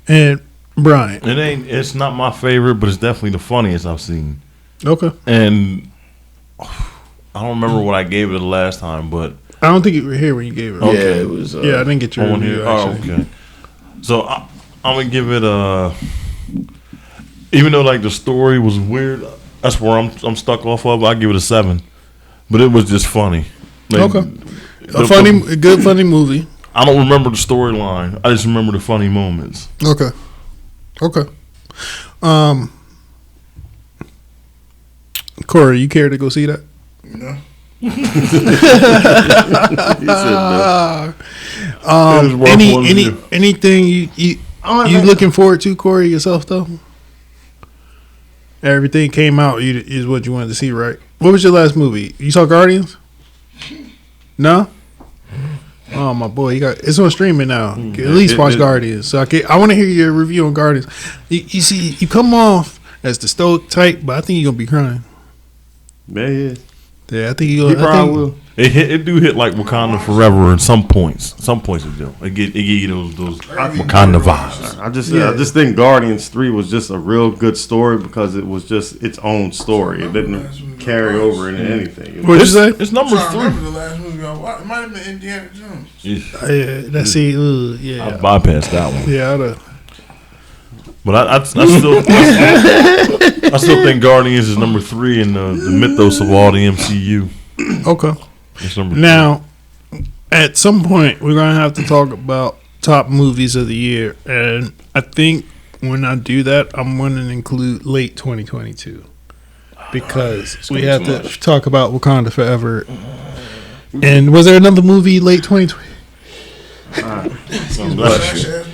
S2: And Brian.
S5: It's not my favorite, but it's definitely the funniest I've seen.
S2: Okay.
S5: And I don't remember what I gave it the last time, but
S2: I don't think you were here when you gave it.
S1: Yeah, it was.
S2: Yeah, I didn't get your
S5: on
S2: review.
S5: here. Oh,
S2: Actually.
S5: okay. So I'm gonna give it a. Even though like the story was weird, that's where I'm stuck off of. I give it a 7, but it was just funny. Like,
S2: Okay. A good funny movie.
S5: I don't remember the storyline. I just remember the funny moments.
S2: Okay. Corey, you care to go see that?
S4: No.
S2: Anything you looking forward to, Corey, yourself though? Everything came out is what you wanted to see, right? What was your last movie? You saw Guardians? No. Oh my boy, it's on streaming now. At least watch Guardians. So I want to hear your review on Guardians. You see, you come off as the stoic type, but I think you're gonna be crying.
S3: Yeah.
S2: Yeah, I think you're.
S3: He probably will.
S5: It do hit like Wakanda Forever in some points. Some points it do. It give you those Wakanda vibes.
S3: I just think Guardians 3 was just a real good story because it was just its own story. It didn't carry over into anything.
S2: What'd you say?
S5: It's number 3.
S4: I remember the last movie I watched. It might have been Indiana Jones.
S2: Yeah, that's it. Yeah,
S5: I bypassed that one.
S2: yeah.
S5: But I still I still think Guardians is number 3 in the mythos of all the MCU.
S2: Okay.
S5: It's number 3.
S2: Now, at some point, we're gonna have to talk about top movies of the year, and I think when I do that, I'm going to include late 2022 because we have to talk about Wakanda Forever. And was there another movie late 2020?
S5: Bless you.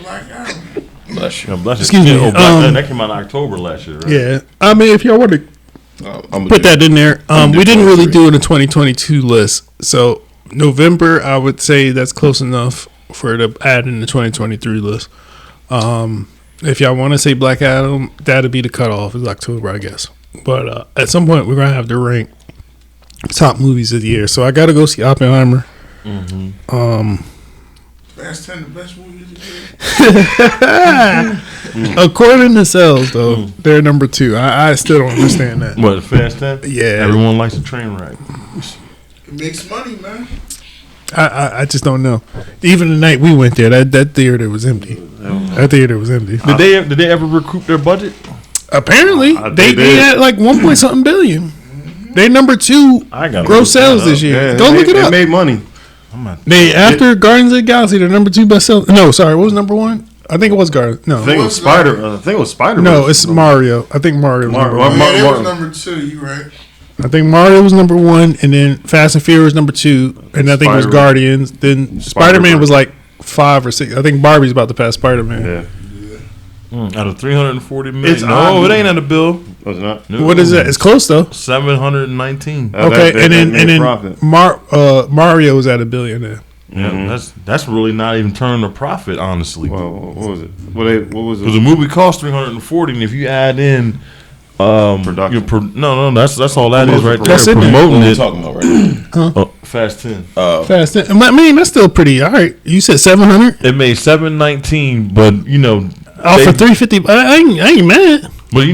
S1: Bless you.
S5: Bless you.
S2: Excuse me,
S5: That came out in October last year, right?
S2: Yeah, I mean, if y'all want to put that in there, we didn't really do it in a 2022 list, so November, I would say that's close enough for it to add in the 2023 list. If y'all want to say Black Adam, that'd be the cutoff. It's October, I guess. But at some point, we're gonna have to rank top movies of the year. So I gotta go see Oppenheimer.
S4: Fast 10, the best movie of the year.
S2: According to sales, though, they're number 2. I still don't understand that.
S5: What, Fast 10?
S2: Yeah,
S5: Everyone likes a train wreck.
S4: It makes money, man.
S2: I just don't know. Even the night we went there, that theater was empty. That theater was empty.
S5: Did they ever recoup their budget?
S2: Apparently, they had like 1 billion. They number 2 gross sales this year.
S3: Yeah,
S2: Go look it up.
S3: They made money.
S2: They after Guardians of the Galaxy, they're number 2 best seller. No, sorry, what was number 1? I think it was Guardians. No,
S3: I think it was Spider.
S2: no, it's Mario. I think Mario was number 1.
S4: Yeah, it was number 2. You right?
S2: I think Mario was number 1, and then Fast and Furious number 2, and I think it was Guardians. Then Spider-Man was like 5 or 6. I think Barbie's about to pass Spider-Man.
S3: Yeah.
S5: Out of 340 million.
S3: It's
S5: No,
S3: odd.
S5: it ain't at a bill.
S3: Was it not?
S5: No.
S2: What is that? It's close though.
S5: 719.
S2: Okay, and then
S3: profit.
S2: Mario was at $1 billion there.
S5: Yeah, that's really not even turning a profit, honestly.
S3: Well, what was it? What was
S5: Because the
S3: it?
S5: movie cost 340, and if you add in
S3: Production.
S5: that's all that is right there.
S2: That's it there.
S5: Promoting
S1: What are we
S5: it.
S1: talking about right now?
S5: Fast 10.
S2: Fast. I mean, that's still pretty. All right, you said 700
S5: It made 719, but
S2: for 350. I ain't mad.
S5: But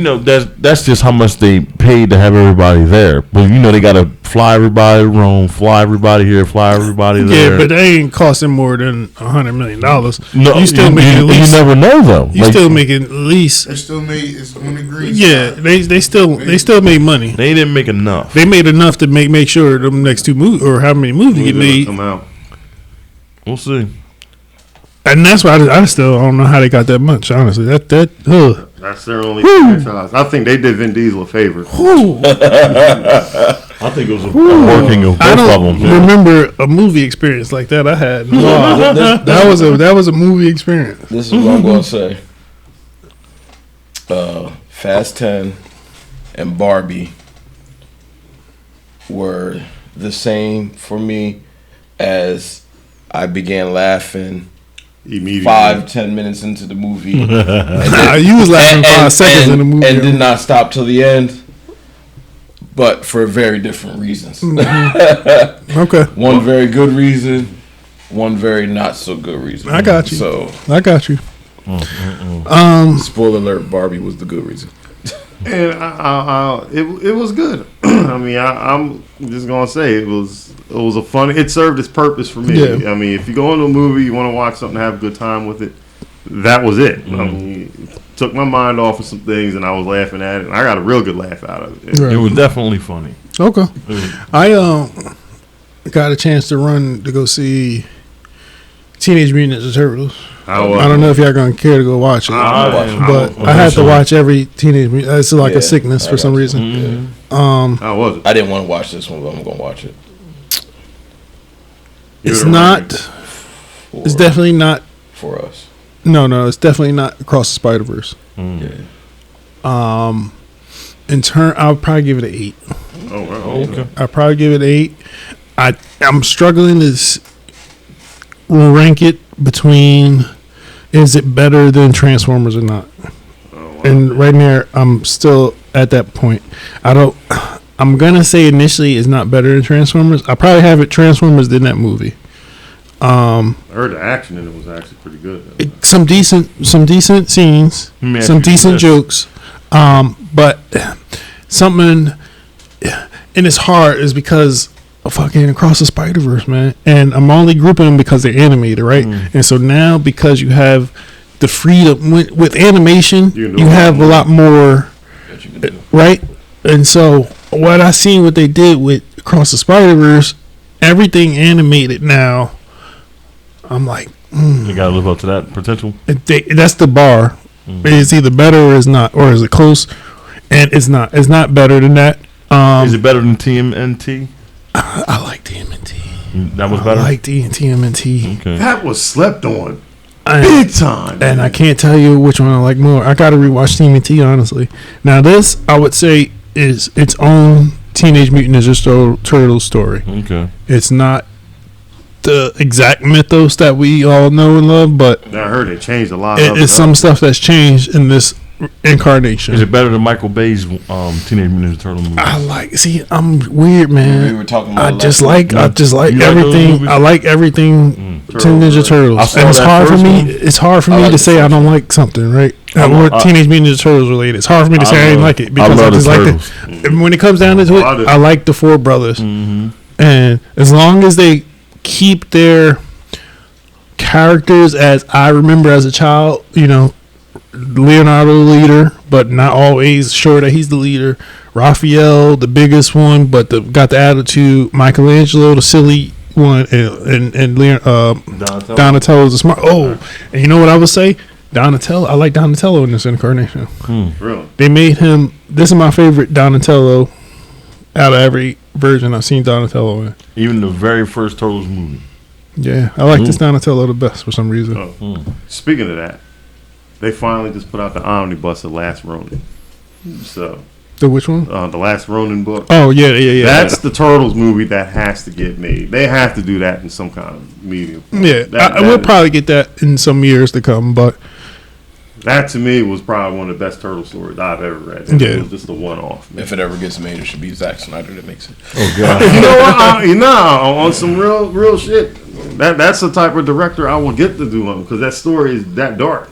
S5: that's just how much they paid to have everybody there. But they got to fly everybody to Rome, fly everybody here, fly everybody there.
S2: Yeah, but they ain't costing more than $100 million.
S5: No,
S2: you still making at least.
S5: You never know though.
S2: You still making at least.
S4: They still made it's on the green.
S2: Yeah,
S4: side.
S2: they still made money.
S5: They didn't make enough.
S2: They made enough to make sure the next 2 movies or how many movies get made.
S3: Come out.
S5: We'll see.
S2: And that's why I still don't know how they got that much. Honestly, that's
S3: That's their only franchise. I think they did Vin Diesel a favor.
S5: I think it was a working of
S2: I
S5: both of
S2: don't
S5: them.
S2: remember a movie experience like that I had. That was a movie experience.
S1: This is what I'm going to say. Fast 10 and Barbie were the same for me as I began laughing
S3: Immediately.
S1: 5-10 minutes into the movie.
S2: You was laughing 5 seconds in the movie.
S1: And did not stop till the end. But for very different reasons.
S2: Okay.
S1: One very good reason, one very not so good reason.
S2: I got you.
S1: So,
S2: I got you.
S1: spoiler alert, Barbie was the good reason.
S3: And it was good. I mean, I'm just gonna say it was a funny. It served its purpose for me.
S2: Yeah.
S3: I mean, if you go into a movie, you want to watch something, have a good time with it. That was it. I mean, it took my mind off of some things, and I was laughing at it. And I got a real good laugh out of it.
S2: Right.
S5: It was definitely funny.
S2: Okay. I got a chance to go see Teenage Mutant Ninja Turtles. I don't know if y'all gonna care to go watch it, but I had to watch every Teenage Mutant. It's like a sickness for some reason.
S3: Mm-hmm. How was it?
S1: I didn't want to watch this one, but I'm gonna watch it.
S2: It's not. It's definitely not
S1: for us.
S2: No, it's definitely not Across the Spider-Verse.
S1: Yeah.
S2: In turn, I'll probably give it an 8.
S3: Oh, wow.
S5: Okay.
S2: I'll probably give it 8. I'm struggling to rank it between is it better than Transformers or not.
S3: Oh, wow.
S2: And right there, I'm still at that point. I'm gonna say initially it's not better than Transformers. I probably have it Transformers than that movie.
S3: I heard the action in it was actually pretty good.
S2: Some decent scenes, some decent jokes, but something, and it's hard is because of fucking Across the Spider-Verse, man. And I'm only grouping them because they're animated, right? And so now because you have the freedom with animation, you have a lot more, right? And so what I seen what they did with Across the Spider-Verse, everything animated now. I'm like,
S5: You gotta live up to that potential.
S2: That's the bar. It's either better or it's not, or is it close? And it's not. It's not better than that.
S5: Is it better than TMNT?
S2: I like TMNT.
S5: That was better.
S2: I like TMNT.
S5: Okay.
S3: That was slept on big time.
S2: And I can't tell you which one I like more. I got to rewatch TMNT honestly. Now this I would say is its own Teenage Mutant Ninja Turtles story.
S5: Okay.
S2: It's not the exact mythos that we all know and love, but
S3: I heard it changed a lot.
S2: It's some stuff that's changed in this incarnation.
S5: Is it better than Michael Bay's Teenage Mutant Ninja Turtle movie?
S2: See, I'm weird, man.
S1: We were talking about
S2: I just like everything. I like everything to Ninja Turtles.
S5: And
S2: it's hard for me. It's hard for me to say I don't like something, right? Or Teenage Mutant Ninja Turtles related. It's hard for me to say I didn't like it because I just like it. And when it comes down to it, I like the four brothers, and as long as they keep their characters as I remember as a child, Leonardo the leader, but not always sure that he's the leader. Raphael, the biggest one, but got the attitude. Michelangelo, the silly one, and Donatello's the smart. Oh, and you know what I would say? Donatello. I like Donatello in this incarnation.
S3: Really?
S2: They made him. This is my favorite Donatello out of every version I've seen Donatello in.
S5: Even the very first Turtles movie.
S2: Yeah, I like this Donatello the best for some reason.
S3: Speaking of that, they finally just put out the omnibus of Last Ronin. So
S2: the which one?
S3: The Last Ronin book.
S2: Oh yeah.
S3: That's the Turtles movie that has to get made. They have to do that in some kind of medium.
S2: Yeah, we'll probably get that in some years to come, but
S3: that to me was probably one of the best Turtle stories I've ever read. It was just a one-off.
S1: If it ever gets made, it should be Zack Snyder that makes it.
S5: Oh god!
S3: You know what? On some real shit. That's the type of director I will get to do him because that story is that dark.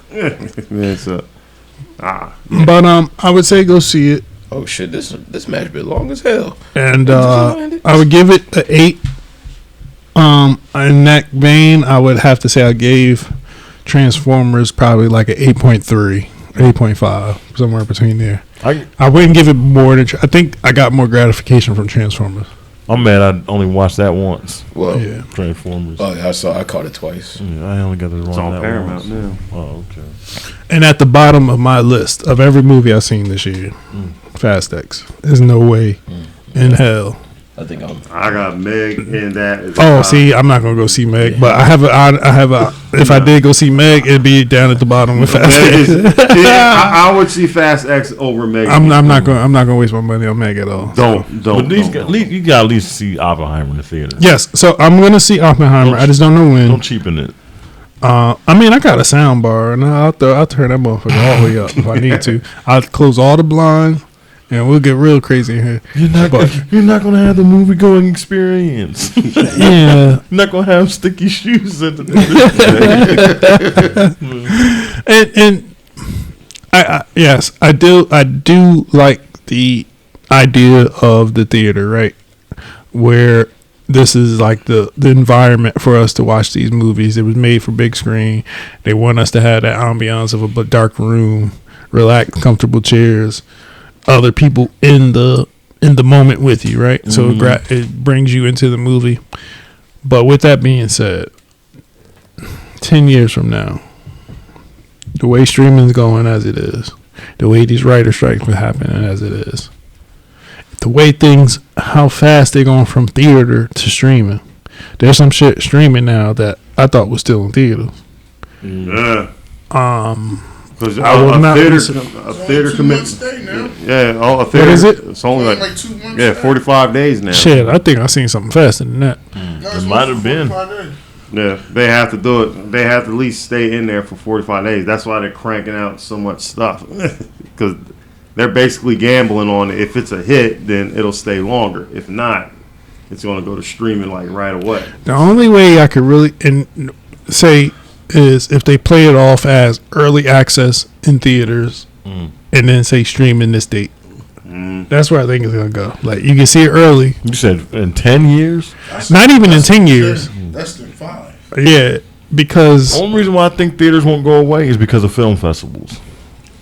S2: But I would say go see it.
S1: Oh shit! This match been long as hell.
S2: And I would give it an 8. In that vein, I would have to say I gave Transformers probably like an 8.3, 8.5, somewhere between there. I wouldn't give it more than. I think I got more gratification from Transformers.
S5: I'm mad I only watched that once.
S1: Well,
S2: yeah.
S5: Transformers.
S1: Oh, yeah, I caught it twice.
S5: Yeah, I only got to
S3: It's
S5: run
S3: on
S5: that
S3: Paramount
S5: once.
S3: now.
S5: Oh, okay.
S2: And at the bottom of my list of every movie I've seen this year, Fast X. There's no way in hell.
S1: I think
S3: I got Meg in that.
S2: Oh, see, I'm not gonna go see Meg, but I have a. If I did go see Meg, it'd be down at the bottom with Fast X.
S3: I would see Fast X over Meg.
S2: I'm not gonna waste my money on Meg at all.
S3: Don't.
S5: You got to at least see Oppenheimer in the theater.
S2: Yes, so I'm gonna see Oppenheimer. I just don't know when.
S5: Don't cheapen it.
S2: I mean, I got a sound bar, and I'll turn that motherfucker all the way up if I need to. I'll close all the blinds. And we'll get real crazy in here. You're
S5: not gonna have the movie going experience.
S2: Yeah.
S5: You're not gonna have sticky shoes at the
S2: and I do like the idea of the theater, right? Where this is like the environment for us to watch these movies. It was made for big screen. They want us to have that ambiance of a dark room, relaxed, comfortable chairs, other people in the moment with you, right? So it brings you into the movie. But with that being said, 10 years from now, the way streaming is going as it is, the way these writer strikes are happening as it is, the way things, how fast they're going from theater to streaming. There's some shit streaming now that I thought was still in theaters.
S3: Yeah. Because
S2: I will not
S3: a theater commitment. Yeah, a theater.
S2: What is it?
S3: It's only like
S4: 2 months.
S3: yeah, 45 days now.
S2: Shit, I think I seen something faster than that.
S5: It might have been.
S3: Yeah, they have to do it. They have to at least stay in there for 45 days. That's why they're cranking out so much stuff. Because they're basically gambling on if it's a hit, then it'll stay longer. If not, it's going to go to streaming like right away.
S2: The only way I could really say is if they play it off as early access in theaters and then say streaming this date. That's where I think it's going to go. Like, you can see it early.
S5: You said in 10 years?
S2: Not even in 10 years.
S4: Less than 5.
S2: Yeah, because
S5: The only reason why I think theaters won't go away is because of film festivals.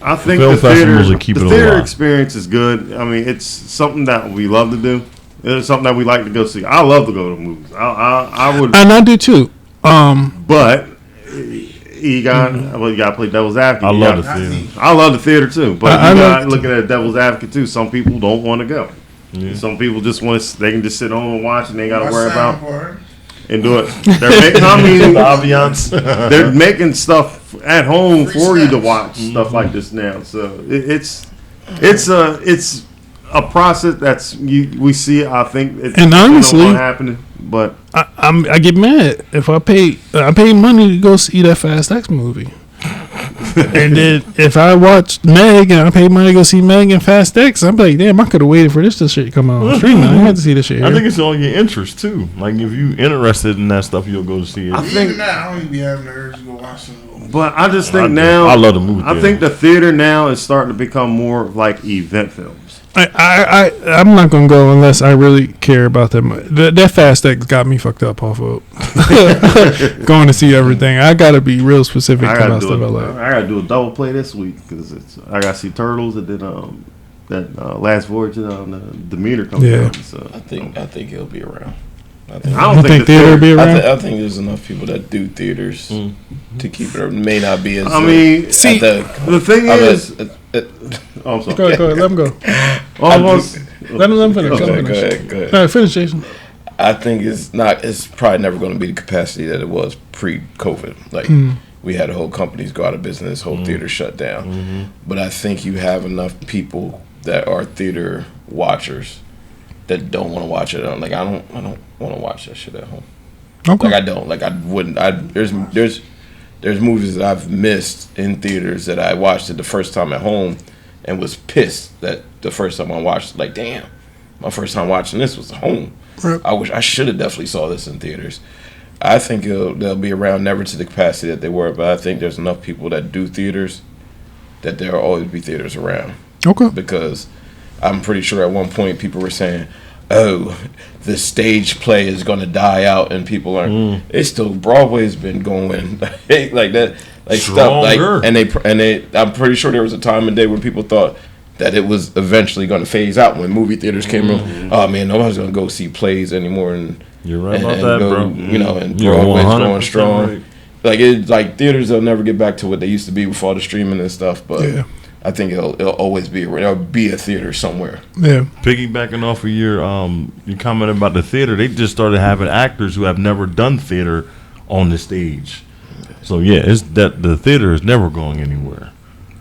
S3: I think
S5: Film
S3: the theater,
S5: festivals will keep
S3: the
S5: it
S3: theater
S5: alive.
S3: experience is good. I mean, it's something that we love to do. It's something that we like to go see. I love to go to movies. I would,
S2: and I do too.
S3: but you got to play devil's advocate.
S5: I love the theater.
S3: I love the theater too, but
S2: I
S3: you got
S2: love
S3: looking at devil's advocate too. Some people don't want to go.
S5: Yeah.
S3: Some people just want to. They can just sit home and watch, and they got to
S4: My
S3: worry about
S4: soundboard.
S3: and do it. They're making. I mean,
S5: Ambiance.
S3: they're making stuff at home for you to watch stuff like this now. So it's a process that's we see. I think it's
S2: And honestly,
S3: happening, but
S2: I get mad if I pay money to go see that Fast X movie. And then if I watch Meg and I pay money to go see Meg and Fast X, I'm like, damn, I could have waited for this shit to come out on streaming. I had to see this shit here.
S5: I think it's on your interest too. Like if you interested in that stuff, you'll go to see it.
S4: Even now, I don't even be having the urge to go watch some movies.
S3: But I just think
S5: I love the movie
S3: I think the theater now is starting to become more like event films.
S2: I'm not gonna go unless I really care about them. That Fast X got me fucked up off of going to see everything. I gotta be real specific about stuff I like.
S3: I gotta do a double play this week because I gotta see Turtles and then that Last Voyage on the Demeter comes out. So
S1: I think he'll be around.
S3: I don't think the
S2: theater will be around.
S1: I think there's enough people that do theaters to keep it. It may not be as.
S3: I mean,
S2: see,
S3: the thing is. I'm sorry.
S2: Go ahead, let him go. Let him finish.
S1: Go ahead.
S2: No, finish, Jason.
S1: I think it's probably never going to be the capacity that it was pre-COVID. Like we had whole companies go out of business, whole theaters shut down. But I think you have enough people that are theater watchers that don't want to watch it. Like I don't want to watch that shit at home.
S2: Okay.
S1: Like I don't. Like I wouldn't. There's movies that I've missed in theaters that I watched it the first time at home and was pissed that the first time I watched it, like, damn, my first time watching this was at home.
S2: Right.
S1: I should have definitely saw this in theaters. I think they'll be around never to the capacity that they were, but I think there's enough people that do theaters that there'll always be theaters around.
S2: Okay.
S1: Because I'm pretty sure at one point people were saying, oh, the stage play is going to die out and people aren't. It's still, Broadway's been going like that, like stuff like, and they I'm pretty sure there was a time and day when people thought that it was eventually going to phase out when movie theaters came around. Oh man, nobody's going to go see plays anymore. And
S5: you're right about that, bro.
S1: You know, and Broadway's going strong. Right. Like theaters will never get back to what they used to be before all the streaming and stuff, but yeah. I think it'll always be there'll be a theater somewhere.
S2: Yeah.
S5: Piggybacking off of your comment about the theater, they just started having actors who have never done theater on the stage. So yeah, it's that the theater is never going anywhere.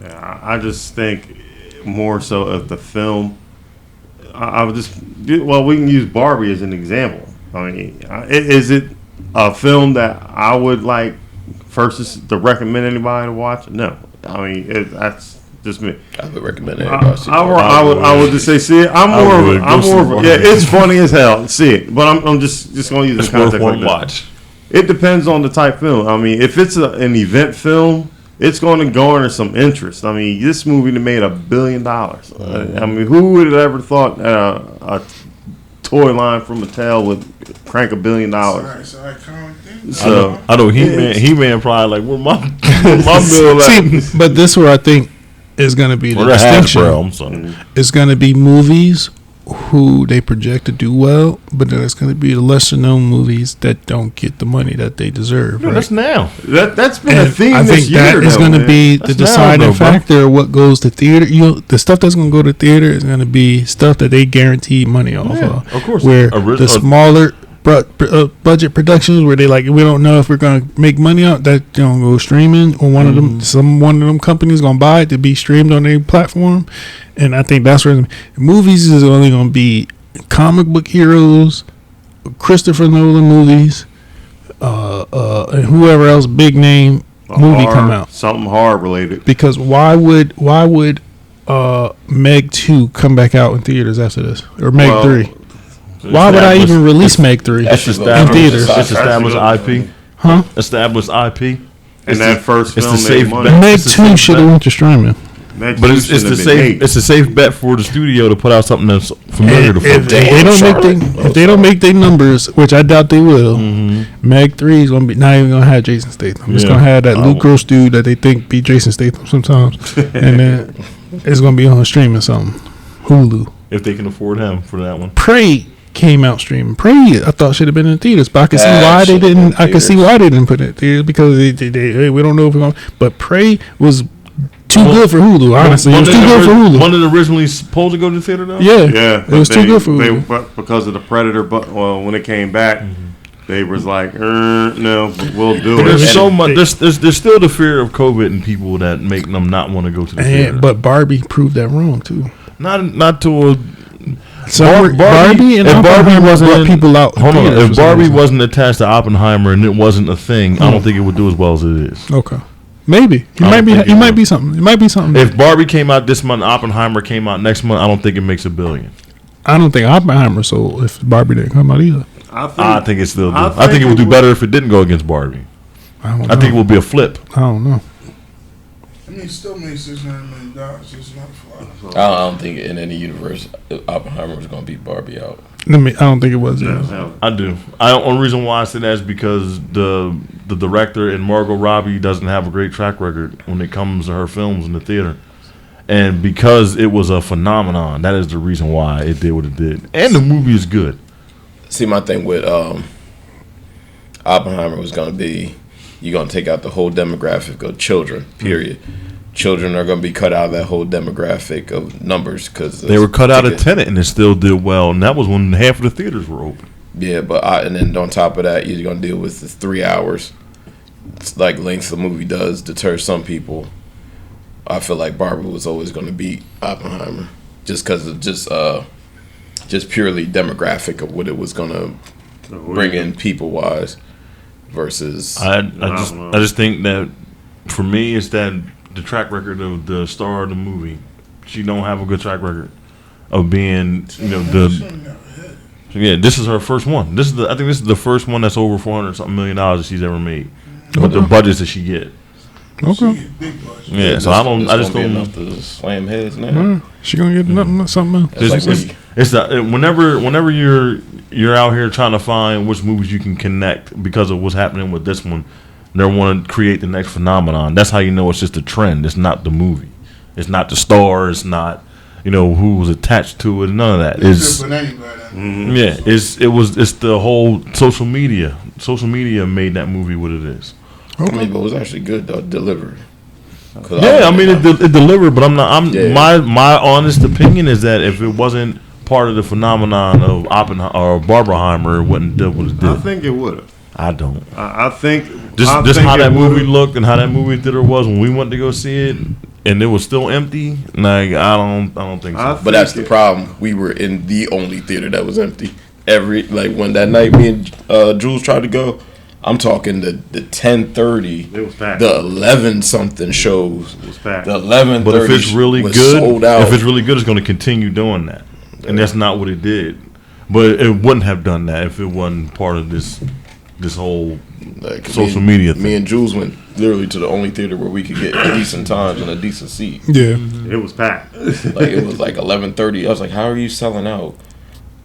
S3: Yeah, I just think more so of the film. I would just we can use Barbie as an example. I mean, is it a film that I would like first to recommend anybody to watch? No, I mean that's just me.
S1: I would recommend everybody.
S3: I would just say see it. I'm more of yeah. It's funny as hell. See it, but I'm just going to use the context like that.
S5: Watch.
S3: It depends on the type of film. I mean, if it's an event film, it's going to garner some interest. I mean, this movie made $1 billion. I mean, who would have ever thought a toy line from Mattel would crank $1 billion? So
S5: I know He-Man probably like, where my bill at?
S2: See, but this is where I think is going to be the
S5: Or the
S2: distinction.
S5: Hasbro, I'm sorry.
S2: It's going to be movies who they project to do well, but then it's going to be the lesser known movies that don't get the money that they deserve.
S5: No,
S2: right?
S5: that's now.
S3: that's been a theme
S2: I
S3: this
S2: think
S3: year.
S2: that is going to be the
S5: That's now,
S2: deciding
S5: though, bro.
S2: factor of what goes to theater. The stuff that's going to go to theater is going to be stuff that they guarantee money off
S5: Of course.
S2: Where the smaller budget productions, where they like, we don't know if we're going to make money out, that go streaming, or one of them companies going to buy it to be streamed on their platform. And I think that's where movies is only going to be comic book heroes, Christopher Nolan movies, and whoever else big name movie come out.
S3: Something hard related.
S2: Because why would Meg 2 come back out in theaters after this, or Meg 3? Why would I even release Meg 3 in theaters?
S5: It's established IP.
S2: Huh?
S5: Established IP.
S3: And that first
S5: it's
S3: film
S5: the safe
S3: made money.
S5: bet.
S2: Meg
S5: It's the
S2: 2
S5: safe
S2: should have
S5: bet.
S2: went to streaming.
S3: Meg
S5: But
S3: 2
S5: it's
S3: shouldn't
S5: the
S3: have been
S5: safe.
S3: made.
S5: It's a safe bet for the studio to put out something that's familiar to
S2: If
S5: folks.
S2: they don't make their numbers, which I doubt they will, Meg 3 is gonna be not even gonna have Jason Statham. It's
S5: Yeah.
S2: gonna have that Luke Gross dude that they think be Jason Statham sometimes, and then it's gonna be on streaming something, Hulu.
S5: If they can afford him for that one.
S2: Prey came out streaming. Prey, I thought should have been in theaters, but I can see why they didn't. I can see why they didn't put it in theaters, because they we don't know if we're going. But Prey was too good for Hulu. Honestly, it was too good for Hulu.
S5: One of the originally supposed to go to the theater though.
S2: Yeah, it was too good for Hulu.
S3: But because of the Predator, but when it came back, they was like, no, we'll do
S5: But
S3: it.
S5: there's so much. There's still the fear of COVID and people that make them not want to go to the theater.
S2: But Barbie proved that wrong too.
S5: Not to a.
S2: Barbie and Oppenheimer brought people out.
S5: Hold on.
S2: theaters
S5: If
S2: for some
S5: Barbie
S2: reason.
S5: wasn't attached to Oppenheimer and it wasn't a thing, I don't think it would do as well as it is.
S2: Okay, maybe
S5: I don't think
S2: he
S5: it
S2: might
S5: would.
S2: be something. It might be something.
S5: If Barbie came out this month, Oppenheimer came out next month, I don't think it makes $1 billion.
S2: I don't think Oppenheimer sold if Barbie didn't come out either.
S5: I think it still do.
S3: I
S5: I think it would do
S3: would.
S5: better if it didn't go against Barbie.
S2: I don't
S5: I think it
S2: know.
S5: would be a flip.
S2: I don't know.
S4: I mean, it still made $600 million. It's not fly.
S1: I don't think in any universe Oppenheimer was going to beat Barbie out.
S2: I don't think it was.
S5: I do. Only reason why I say that is because the director and Margot Robbie doesn't have a great track record when it comes to her films in the theater. And because it was a phenomenon, that is the reason why it did what it did. And the movie is good.
S1: See, my thing with Oppenheimer was going to be, you're going to take out the whole demographic of children, period. Children are going to be cut out of that whole demographic of numbers because
S5: They were cut out of Tenet and it still did well. And that was when half of the theaters were open.
S1: Yeah, but and then on top of that, you're going to deal with the 3 hours. It's like length the movie does deter some people. I feel like Barbie was always going to beat Oppenheimer just because of just purely demographic of what it was going to bring in people wise versus.
S5: I just think that for me, it's that the track record of the star of the movie. She don't have a good track record of being, Yeah, this is her first one. I think this is the first one that's over $400-something million that she's ever made. With the budgets that she get.
S2: Okay.
S5: Yeah, so I just don't.
S1: enough to slam heads now.
S2: She gonna get something else.
S1: It's like
S5: Whenever you're out here trying to find which movies you can connect because of what's happening with this one, they want to create the next phenomenon. That's how you know it's just a trend. It's not the movie. It's not the star. It's not who was attached to it. None of that. It's the whole social media. Social media made that movie what it is.
S1: I mean, but it was actually good though, delivered.
S5: Yeah, I mean it delivered, but my honest opinion is that if it wasn't part of the phenomenon of Oppenheimer or Barbenheimer, it wouldn't do what it did.
S3: I think it would have.
S5: I don't.
S3: I think
S5: Just
S3: think
S5: how that
S3: it
S5: movie
S3: would've.
S5: looked and how that movie theater was when we went to go see it, and it was still empty. Like I don't think so.
S1: But that's the problem. We were in the only theater that was empty. When that night me and Jules tried to go, I'm talking the 10:30,
S3: It was packed.
S1: the 11 something shows.
S3: It was packed.
S1: The 11:30
S5: But if it's really
S1: was
S5: good,
S1: sold out.
S5: if it's really good, it's going to continue doing that, and that's not what it did. But it wouldn't have done that if it wasn't part of this whole
S1: Like,
S5: social media thing.
S1: Me and Jules went literally to the only theater where we could get decent times and a decent seat.
S2: Yeah.
S3: It was packed.
S1: Like it was like 11:30. I was like, how are you selling out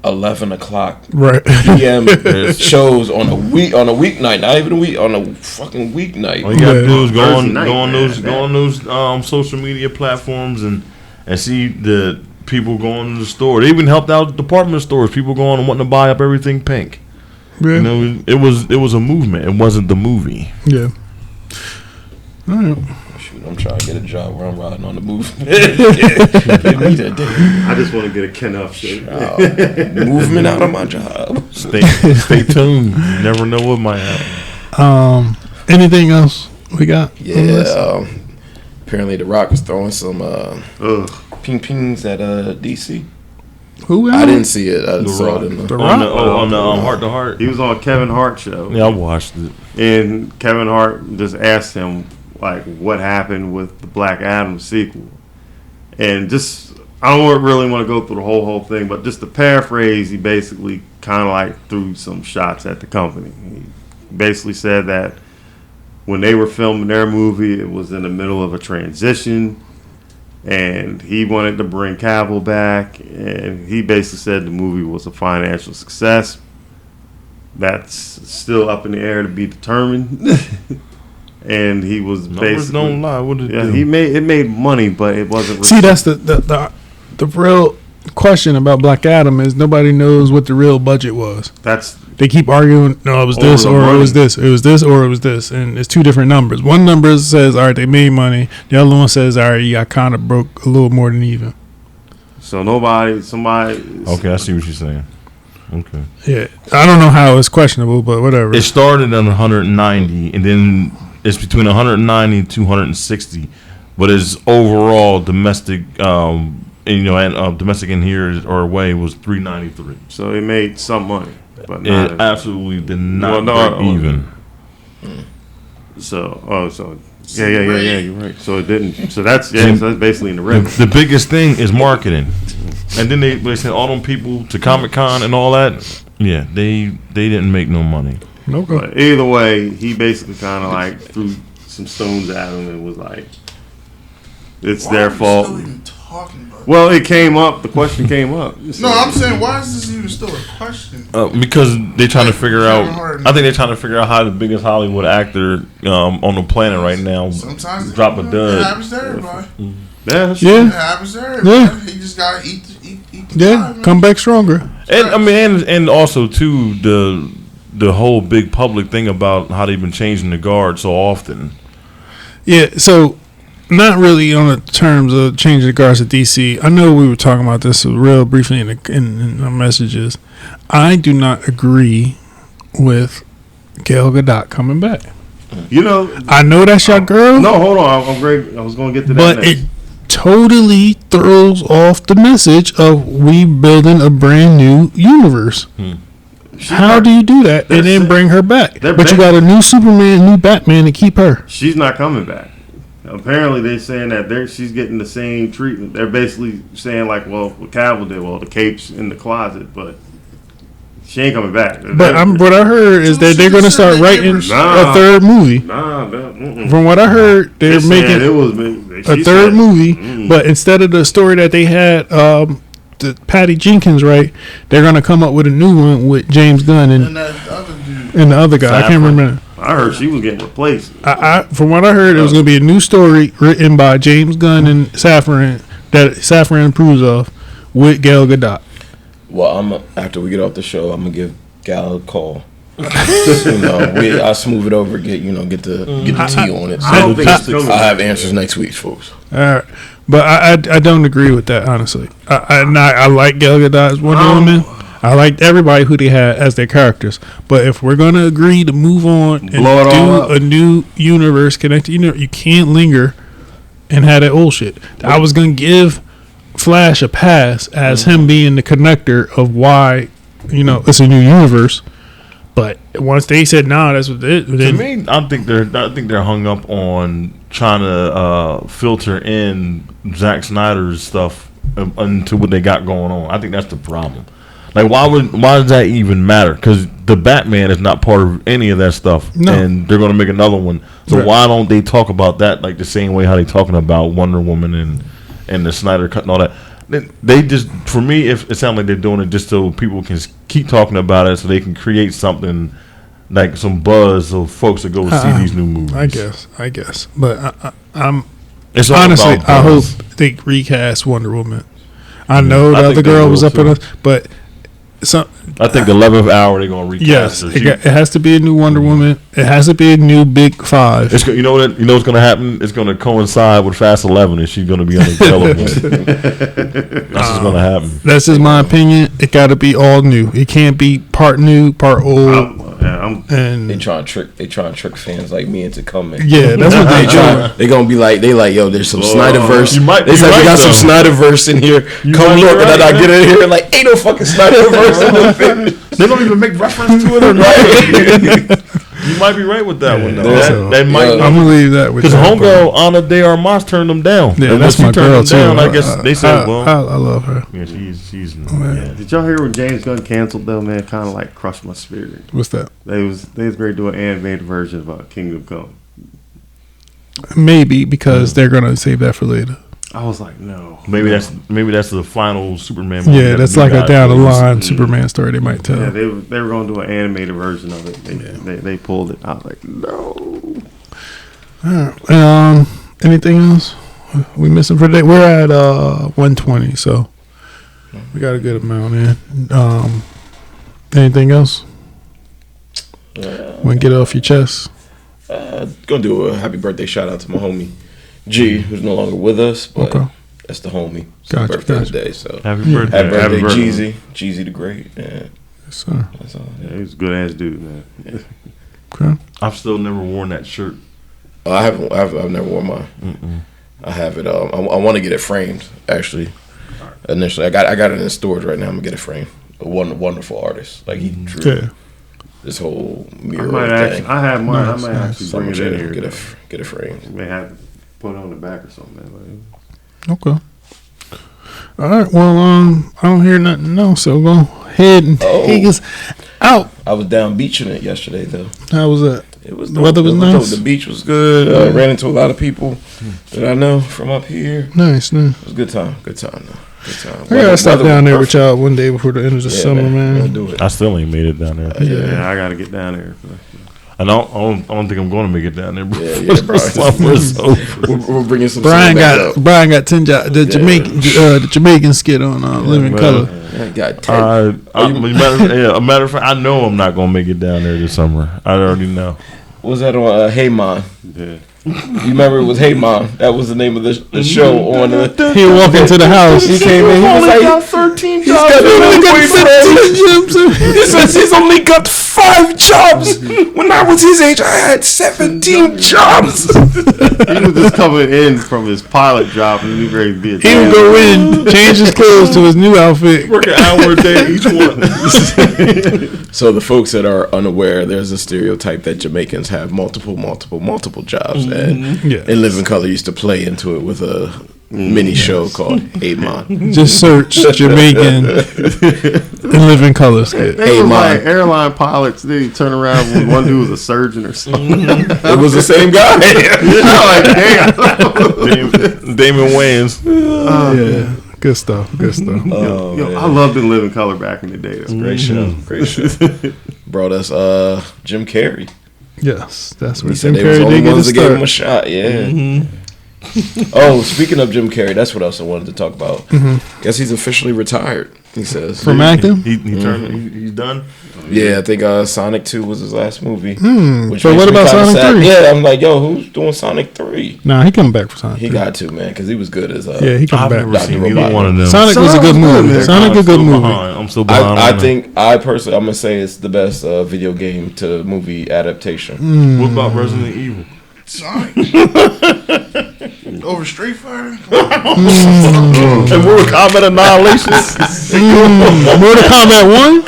S1: 11 o'clock
S2: Right.
S1: p.m. shows on a weeknight? Not even a week, on a fucking weeknight.
S5: All you gotta do is go
S3: Thursday night,
S5: on those social media platforms and see the people going to the store. They even helped out department stores. People going and wanting to buy up everything pink.
S2: Yeah.
S5: You know, it was a movement. It wasn't the movie.
S2: Yeah. All right.
S1: Shoot, I'm trying to get a job where I'm riding on the movement. Give me that day.
S3: I just want to get a Ken Up shirt.
S1: Movement out of my job.
S5: Stay tuned. You never know what might happen.
S2: Anything else we got?
S1: Yeah. Apparently, The Rock was throwing some ping-pings at DC.
S2: Who?
S1: I didn't see it. I saw it in the
S5: On the Heart to Heart.
S3: He was on Kevin Hart show.
S5: Yeah, I watched it.
S3: And Kevin Hart just asked him, like, what happened with the Black Adam sequel. And just, I don't really want to go through the whole thing, but just to paraphrase, he basically kind of like threw some shots at the company. He basically said that when they were filming their movie, it was in the middle of a transition, and he wanted to bring Cavill back, and he basically said the movie was a financial success. That's still up in the air to be determined. And he was basically,
S5: don't lie. What did it do?
S3: he made money, but it wasn't.
S2: See, that's the real question about Black Adam is nobody knows what the real budget was. They keep arguing, no, it was this or it was this. It was this or it was this. And it's two different numbers. One number says, all right, they made money. The other one says, all right, I kind of broke a little more than even.
S3: So somebody.
S5: Okay, I see what you're saying. Okay.
S2: Yeah. I don't know how it's questionable, but whatever.
S5: It started at 190, and then it's between 190 and 260. But its overall domestic, domestic in here or away was 393.
S3: So it made some money. But
S5: it absolutely did not break even.
S3: So yeah, you're right. So it didn't. So that's basically in the red.
S5: The biggest thing is marketing, and then they sent all them people to Comic-Con and all that. Yeah, they didn't make no money.
S2: Okay.
S3: But either way, he basically kind of like threw some stones at him and was like, "It's their fault."
S4: Still even talking about
S3: well, it came up. The question came up.
S4: No, I'm saying, why is this even still a question?
S5: Because they're trying to figure out. I think they're trying to figure out how the biggest Hollywood actor on the planet right now
S4: Sometimes
S5: drop a dud.
S4: It happens to everybody.
S3: Yeah.
S4: It happens to everybody.
S2: Yeah.
S4: He just gotta eat the time,
S2: come back stronger.
S5: And also too the whole big public thing about how they've been changing the guard so often.
S2: Yeah, so not really on the terms of changing the guards at DC. I know we were talking about this real briefly in our messages. I do not agree with Gal Gadot coming back.
S3: You know,
S2: I know that's your girl.
S3: No, hold on. I'm great. I was going to get to that.
S2: But
S3: next.
S2: it totally throws off the message of we building a brand new universe. How do you do that and then bring her back? But you got a new Superman, new Batman to keep her.
S3: She's not coming back. Apparently, they're saying that she's getting the same treatment. They're basically saying like, well, what Cavill did, well, the cape's in the closet, but she ain't coming back.
S2: But what I heard is that they're going to start writing a third movie. From what I heard, they're making a third movie, but instead of the story that they had, the Patty Jenkins, right? They're going to come up with a new one with James Gunn and
S4: that other dude.
S2: And the other guy. I can't remember.
S3: I heard she was getting replaced.
S2: From what I heard, it was going to be a new story written by James Gunn and Safran approves of with Gal Gadot.
S1: Well, after we get off the show, I'm gonna give Gal a call. I'll smooth it over, get the tea on it. So I'll have answers next week, folks.
S2: All right, but I don't agree with that, honestly. I like Gal Gadot as Wonder Woman. I liked everybody who they had as their characters. But if we're gonna agree to move on and do a new universe connected, you can't linger and have that old shit. I was gonna give Flash a pass as him being the connector of why it's a new universe. But once they said no, that's what it.
S5: To me, I think they're hung up on trying to filter in Zack Snyder's stuff into what they got going on. I think that's the problem. Like, why does that even matter? Because the Batman is not part of any of that stuff, and they're going to make another one. So why don't they talk about that like the same way how they talking about Wonder Woman and the Snyder Cut and all that? They just, for me, it sounds like they're doing it just so people can keep talking about it, so they can create something like some buzz, so folks will go see these new movies.
S2: I guess, but I'm
S5: it's
S2: honestly, I hope they recast Wonder Woman. I know the other girl was up in us, but
S5: I think the 11th hour they're gonna recast.
S2: Yes, it has to be a new Wonder Woman. It has to be a new Big Five.
S5: You know what's gonna happen? It's gonna coincide with Fast 11, and she's gonna be on the television. That's what's gonna happen.
S2: That's just my opinion. It got to be all new. It can't be part new, part old.
S1: They trying to trick fans like me into coming.
S2: Yeah, that's what they trying.
S1: They gonna be like, yo, there's some Snyderverse.
S5: They
S1: said we got some Snyderverse in here. Come look, and then I get in here like, ain't no fucking Snyderverse in the film.
S5: They don't even make reference to it or right. You might be right with that one though. That might.
S2: I'm gonna leave that with
S5: because homegirl Ana de Armas turned them down.
S2: Yeah, and that's my girl too.
S5: I guess they said, "Well,
S2: I love her."
S5: Yeah, she's.
S3: Yeah. Did y'all hear when James Gunn canceled though? Man, kind of like crushed my spirit.
S2: What's that?
S3: They was going to do an animated version of Kingdom Come.
S2: Maybe because they're gonna save that for later.
S3: I was like, no.
S5: Maybe that's the final Superman movie.
S2: Yeah, that's like a down the line Superman story they might tell.
S3: Yeah, they were going to do an animated version of it. They pulled it. I was like, no.
S2: All right. Anything else we missing for today? We're at 120, so we got a good amount in. Anything else? Want to get it off your chest?
S1: Gonna do a happy birthday shout out to my homie G, who's no longer with us, but that's the homie. It's his birthday today, so
S5: happy birthday,
S1: Jeezy, Jeezy the Great. Yeah.
S2: Yes, sir.
S1: That's all.
S3: Yeah, he's a good ass dude, man.
S2: Okay.
S5: I've still never worn that shirt.
S1: I've never worn mine.
S5: Mm-mm.
S1: I have it. I want to get it framed. Actually, initially, I got it in storage right now. I'm gonna get it framed. A wonderful artist. Like he drew this whole mural thing.
S3: I have mine. I might actually bring it in here.
S1: Get it framed.
S3: You may have to put it on the back or something.
S2: Okay. All right. Well, I don't hear nothing else, so go ahead and take us out.
S1: I was down beaching it yesterday, though.
S2: How was that?
S1: It was
S2: the weather was nice.
S1: The beach was good. Ran into a lot of people that I know from up here.
S2: Nice.
S1: It was a good time. Good time, though. Good time.
S2: I gotta stop down there with y'all one day before the end of the summer, man.
S1: Do it.
S5: I still ain't made it down there.
S3: Yeah, I gotta get down there.
S5: And I don't think I'm going to make it down there. Bro.
S1: Yeah, bro. We're bringing some.
S2: Brian got 10 jobs. The Jamaican skit on Living Color.
S1: I got 10.
S5: A matter of fact, I know I'm not going to make it down there this summer. I already know.
S1: Was that on Hey Mom?
S3: Yeah.
S1: You remember it was Hey Mom? That was the name of the show on the.
S2: He walked into the house.
S1: He came in. He was like,
S5: got 13
S1: he's got only got 15 jobs. He says he's only got 5 jobs. When I was his age, I had 17 jobs.
S3: He was just coming in from his pilot job and he was ready to be a
S2: He would go in, change his clothes to his new outfit.
S5: Work an hour a day each one.
S1: So the folks that are unaware, there's a stereotype that Jamaicans have multiple jobs. And in Living Color used to play into it with a mini show called Hey Mom.
S2: Just search Jamaican in Living Color skit.
S3: They were like airline pilots. Then he turn around when one dude was a surgeon or something.
S1: It was the same guy.
S3: Like, damn.
S5: Damon Wayans.
S2: Yeah. Good stuff.
S3: I loved In Living Color back in the day. That's
S1: Great show. Brought us Jim Carrey.
S2: Yes, that's what
S1: He said
S2: Jim
S1: they was the
S2: Carrey
S1: only
S2: did get
S1: ones
S2: his
S1: that gave him a
S2: start.
S1: shot. Yeah. Oh, speaking of Jim Carrey, that's what else I wanted to talk about. Guess he's officially retired. He says
S2: From acting.
S5: He turned. He's done.
S1: Yeah, I think Sonic 2 was his last movie.
S2: So what about Sonic 3?
S1: Yeah, I'm like, yo, who's doing Sonic 3?
S2: Nah, he coming back for Sonic.
S1: He
S2: 3.
S1: got to, man, because he was good as
S2: he coming
S5: I've
S2: back.
S5: never seen either one of them.
S2: Sonic was a good movie. Sonic a good movie.
S5: I'm still behind.
S1: I think I'm gonna say it's the best video game to movie adaptation.
S5: What about Resident Evil?
S4: Sonic. Over Street Fighter.
S5: And Mortal Kombat Annihilation.
S2: Mortal Kombat 1.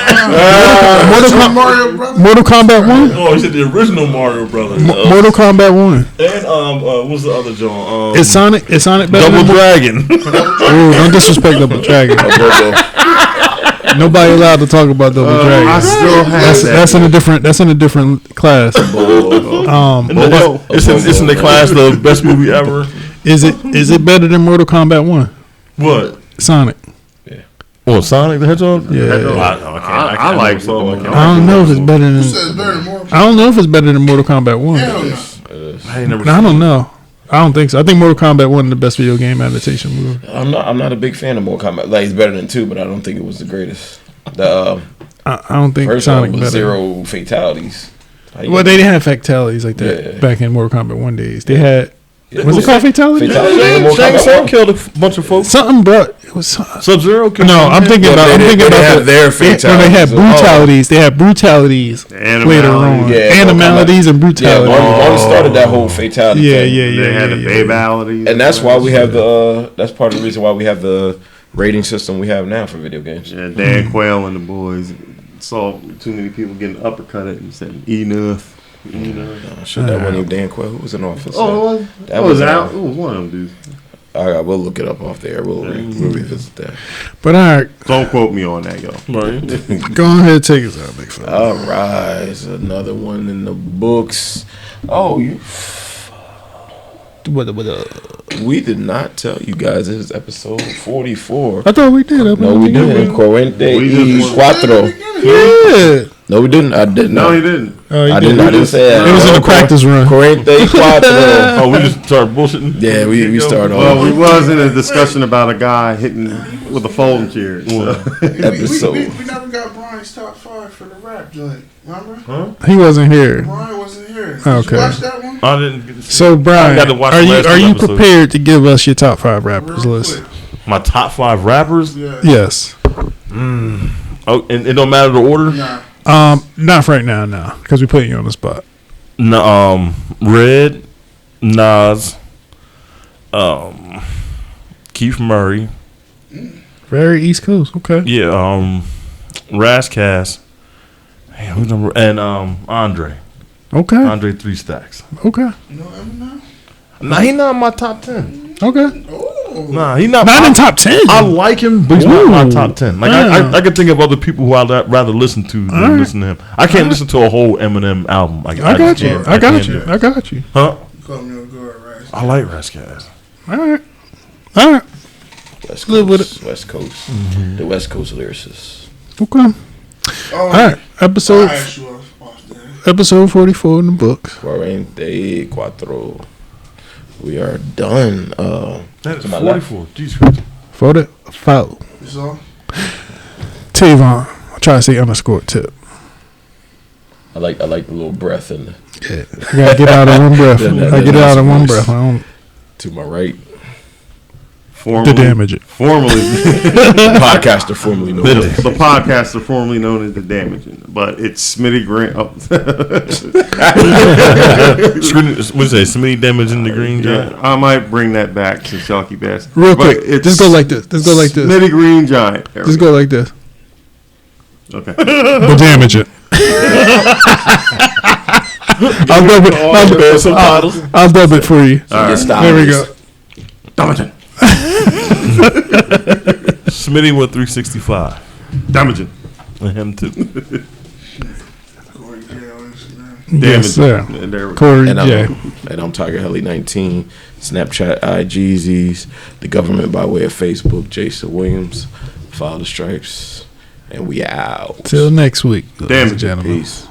S4: Mario Brothers.
S2: Mortal Kombat 1.
S5: Oh, is it the original Mario Brothers?
S2: Mortal Kombat 1.
S5: And what's the other joint?
S2: Is Sonic better
S5: Double
S2: than
S5: Dragon.
S2: Ooh, don't disrespect Double Dragon. Nobody allowed to talk about Double Dragon.
S3: I still have
S2: That's in a different. That's in a different class.
S5: It's in the class the best movie ever.
S2: Is it better than Mortal Kombat 1?
S5: What?
S2: Sonic.
S5: What, Sonic the Hedgehog?
S2: Yeah.
S3: I like it.
S2: I don't know if it's better than.
S4: Who said it's better than Mortal Kombat?
S2: I don't know if it's better than Mortal Kombat 1.
S4: Hell no.
S5: I ain't never.
S2: I don't know. I don't think so. I think Mortal Kombat 1 is the best video game adaptation movie.
S1: I'm not a big fan of Mortal Kombat. Like, it's better than 2, but I don't think it was the greatest. The
S2: I don't think
S1: first
S2: Sonic
S1: one
S2: better.
S1: was 0 fatalities.
S2: Well, they didn't have fatalities like that back in Mortal Kombat 1 days. They had.
S1: Yeah.
S2: Was it called fatality?
S1: Fatality.
S5: Shang killed a bunch of folks.
S2: Something, bro. It was
S5: Sub-Zero killed.
S2: no. I'm thinking about. I'm thinking about
S1: their fatalities.
S2: No, they had brutalities. They had brutalities later on.
S1: Yeah,
S2: Animalities and brutalities.
S1: Yeah, one started that whole fatality.
S2: Yeah.
S3: They had the babalities.
S1: And that's why we have the. That's part of the reason why we have the rating system we have now for video games.
S3: Yeah, Dan Quayle and the boys saw too many people getting uppercutted and said, enough.
S1: Shit, that wasn't even Dan Quayle. Who was in office?
S3: Oh,
S1: that
S3: was out. It was one of them dudes.
S1: All right, we'll look it up off there. We'll revisit that.
S2: But all right,
S3: Don't quote me on that, yo.
S2: go ahead and take us out, big fella.
S1: All right, another one in the books. Oh, we did not tell you guys this is episode 44.
S2: I thought we did.
S1: No, we didn't. Corrente y cuatro.
S2: Yeah.
S1: No, we didn't. I didn't.
S3: No, he didn't.
S2: I
S1: didn't say that.
S2: It was in the practice run.
S1: Corrente y cuatro.
S5: Oh, we just started bullshitting.
S1: Yeah, we started
S3: Well,
S1: off
S3: we was in a discussion about a guy hitting with a folding chair. So.
S1: episode.
S4: We never got Brian's top 5 for the rap joint. Remember?
S2: He wasn't here.
S4: Brian wasn't here. Did
S2: Okay.
S4: you watch that one?
S5: I didn't get to see.
S2: So Brian,
S5: I got to watch
S2: are
S5: the
S2: you
S5: last
S2: are
S5: two
S2: you
S5: episodes.
S2: prepared to give us your top 5 rappers list?
S5: My top 5 rappers?
S4: Yeah.
S2: Yes.
S5: Oh, and it don't matter the order?
S4: Nah.
S2: Not right now, no, because we putting you on the spot.
S5: No, Red, Nas, Keith Murray.
S2: Very East Coast. Okay.
S5: Yeah, Razzcast. Damn, who's number? And Andre.
S2: Okay.
S5: Andre 3 Stacks.
S2: Okay.
S4: You know Eminem?
S5: Nah, he not in my top 10.
S2: Okay.
S4: Oh.
S5: Nah, he not.
S2: Not in top 10.
S5: I like him, but he's not in my
S2: Ooh.
S5: top 10. Like
S2: Yeah.
S5: I could think of other people who I'd rather listen to than listen to him. I can't listen to a whole Eminem album.
S2: I got
S5: just
S2: you.
S5: can't.
S2: I got
S5: can't
S2: you.
S5: do it.
S2: I got you.
S5: Huh?
S4: You call me a good right?
S5: I like Razzcast.
S2: All right. All right.
S1: West
S2: Live with
S1: Coast. West Coast. The West Coast lyricists.
S2: Okay.
S4: Oh,
S2: All right. Episode
S4: I asked you off there.
S2: episode 44 in the books.
S1: Corriente cuatro. We are done.
S5: That is
S1: To my left.
S5: 44. Jesus Christ.
S2: 44.
S4: That's all?
S2: Tavon. I try to say underscore tip.
S1: I like the little breath in the,
S2: Yeah. I gotta get out of one breath. I get it out of one breath. I don't
S1: to my right.
S2: to damage it.
S3: Formerly,
S1: Podcaster formerly known as.
S3: the podcaster formerly known as The Damaging, but it's Smitty Grant. Oh.
S5: What is that? Smitty damage in the green giant?
S3: Yeah, I might bring that back to Chalky Bastard.
S2: Real
S3: But
S2: quick.
S3: it's
S2: Just go like this. Just go like this.
S3: Smitty Green Giant. There
S2: Just
S3: we
S2: go like this.
S3: Okay.
S2: But damage it. I'll dub it. I'll dub it for you.
S1: All right.
S2: There we go.
S3: Damaging.
S5: Smitty went 365.
S3: Damaging.
S5: And him too.
S4: Corey J on Instagram.
S2: Yes, sir.
S3: And there we go.
S2: Corey
S1: And
S2: J.
S1: I'm Tiger Helly 19. Snapchat, IGZs, the government by way of Facebook, Jason Williams. Follow the stripes. And we out.
S2: Till next week, ladies
S3: Damn
S2: and
S3: it.
S2: gentlemen.
S1: Peace.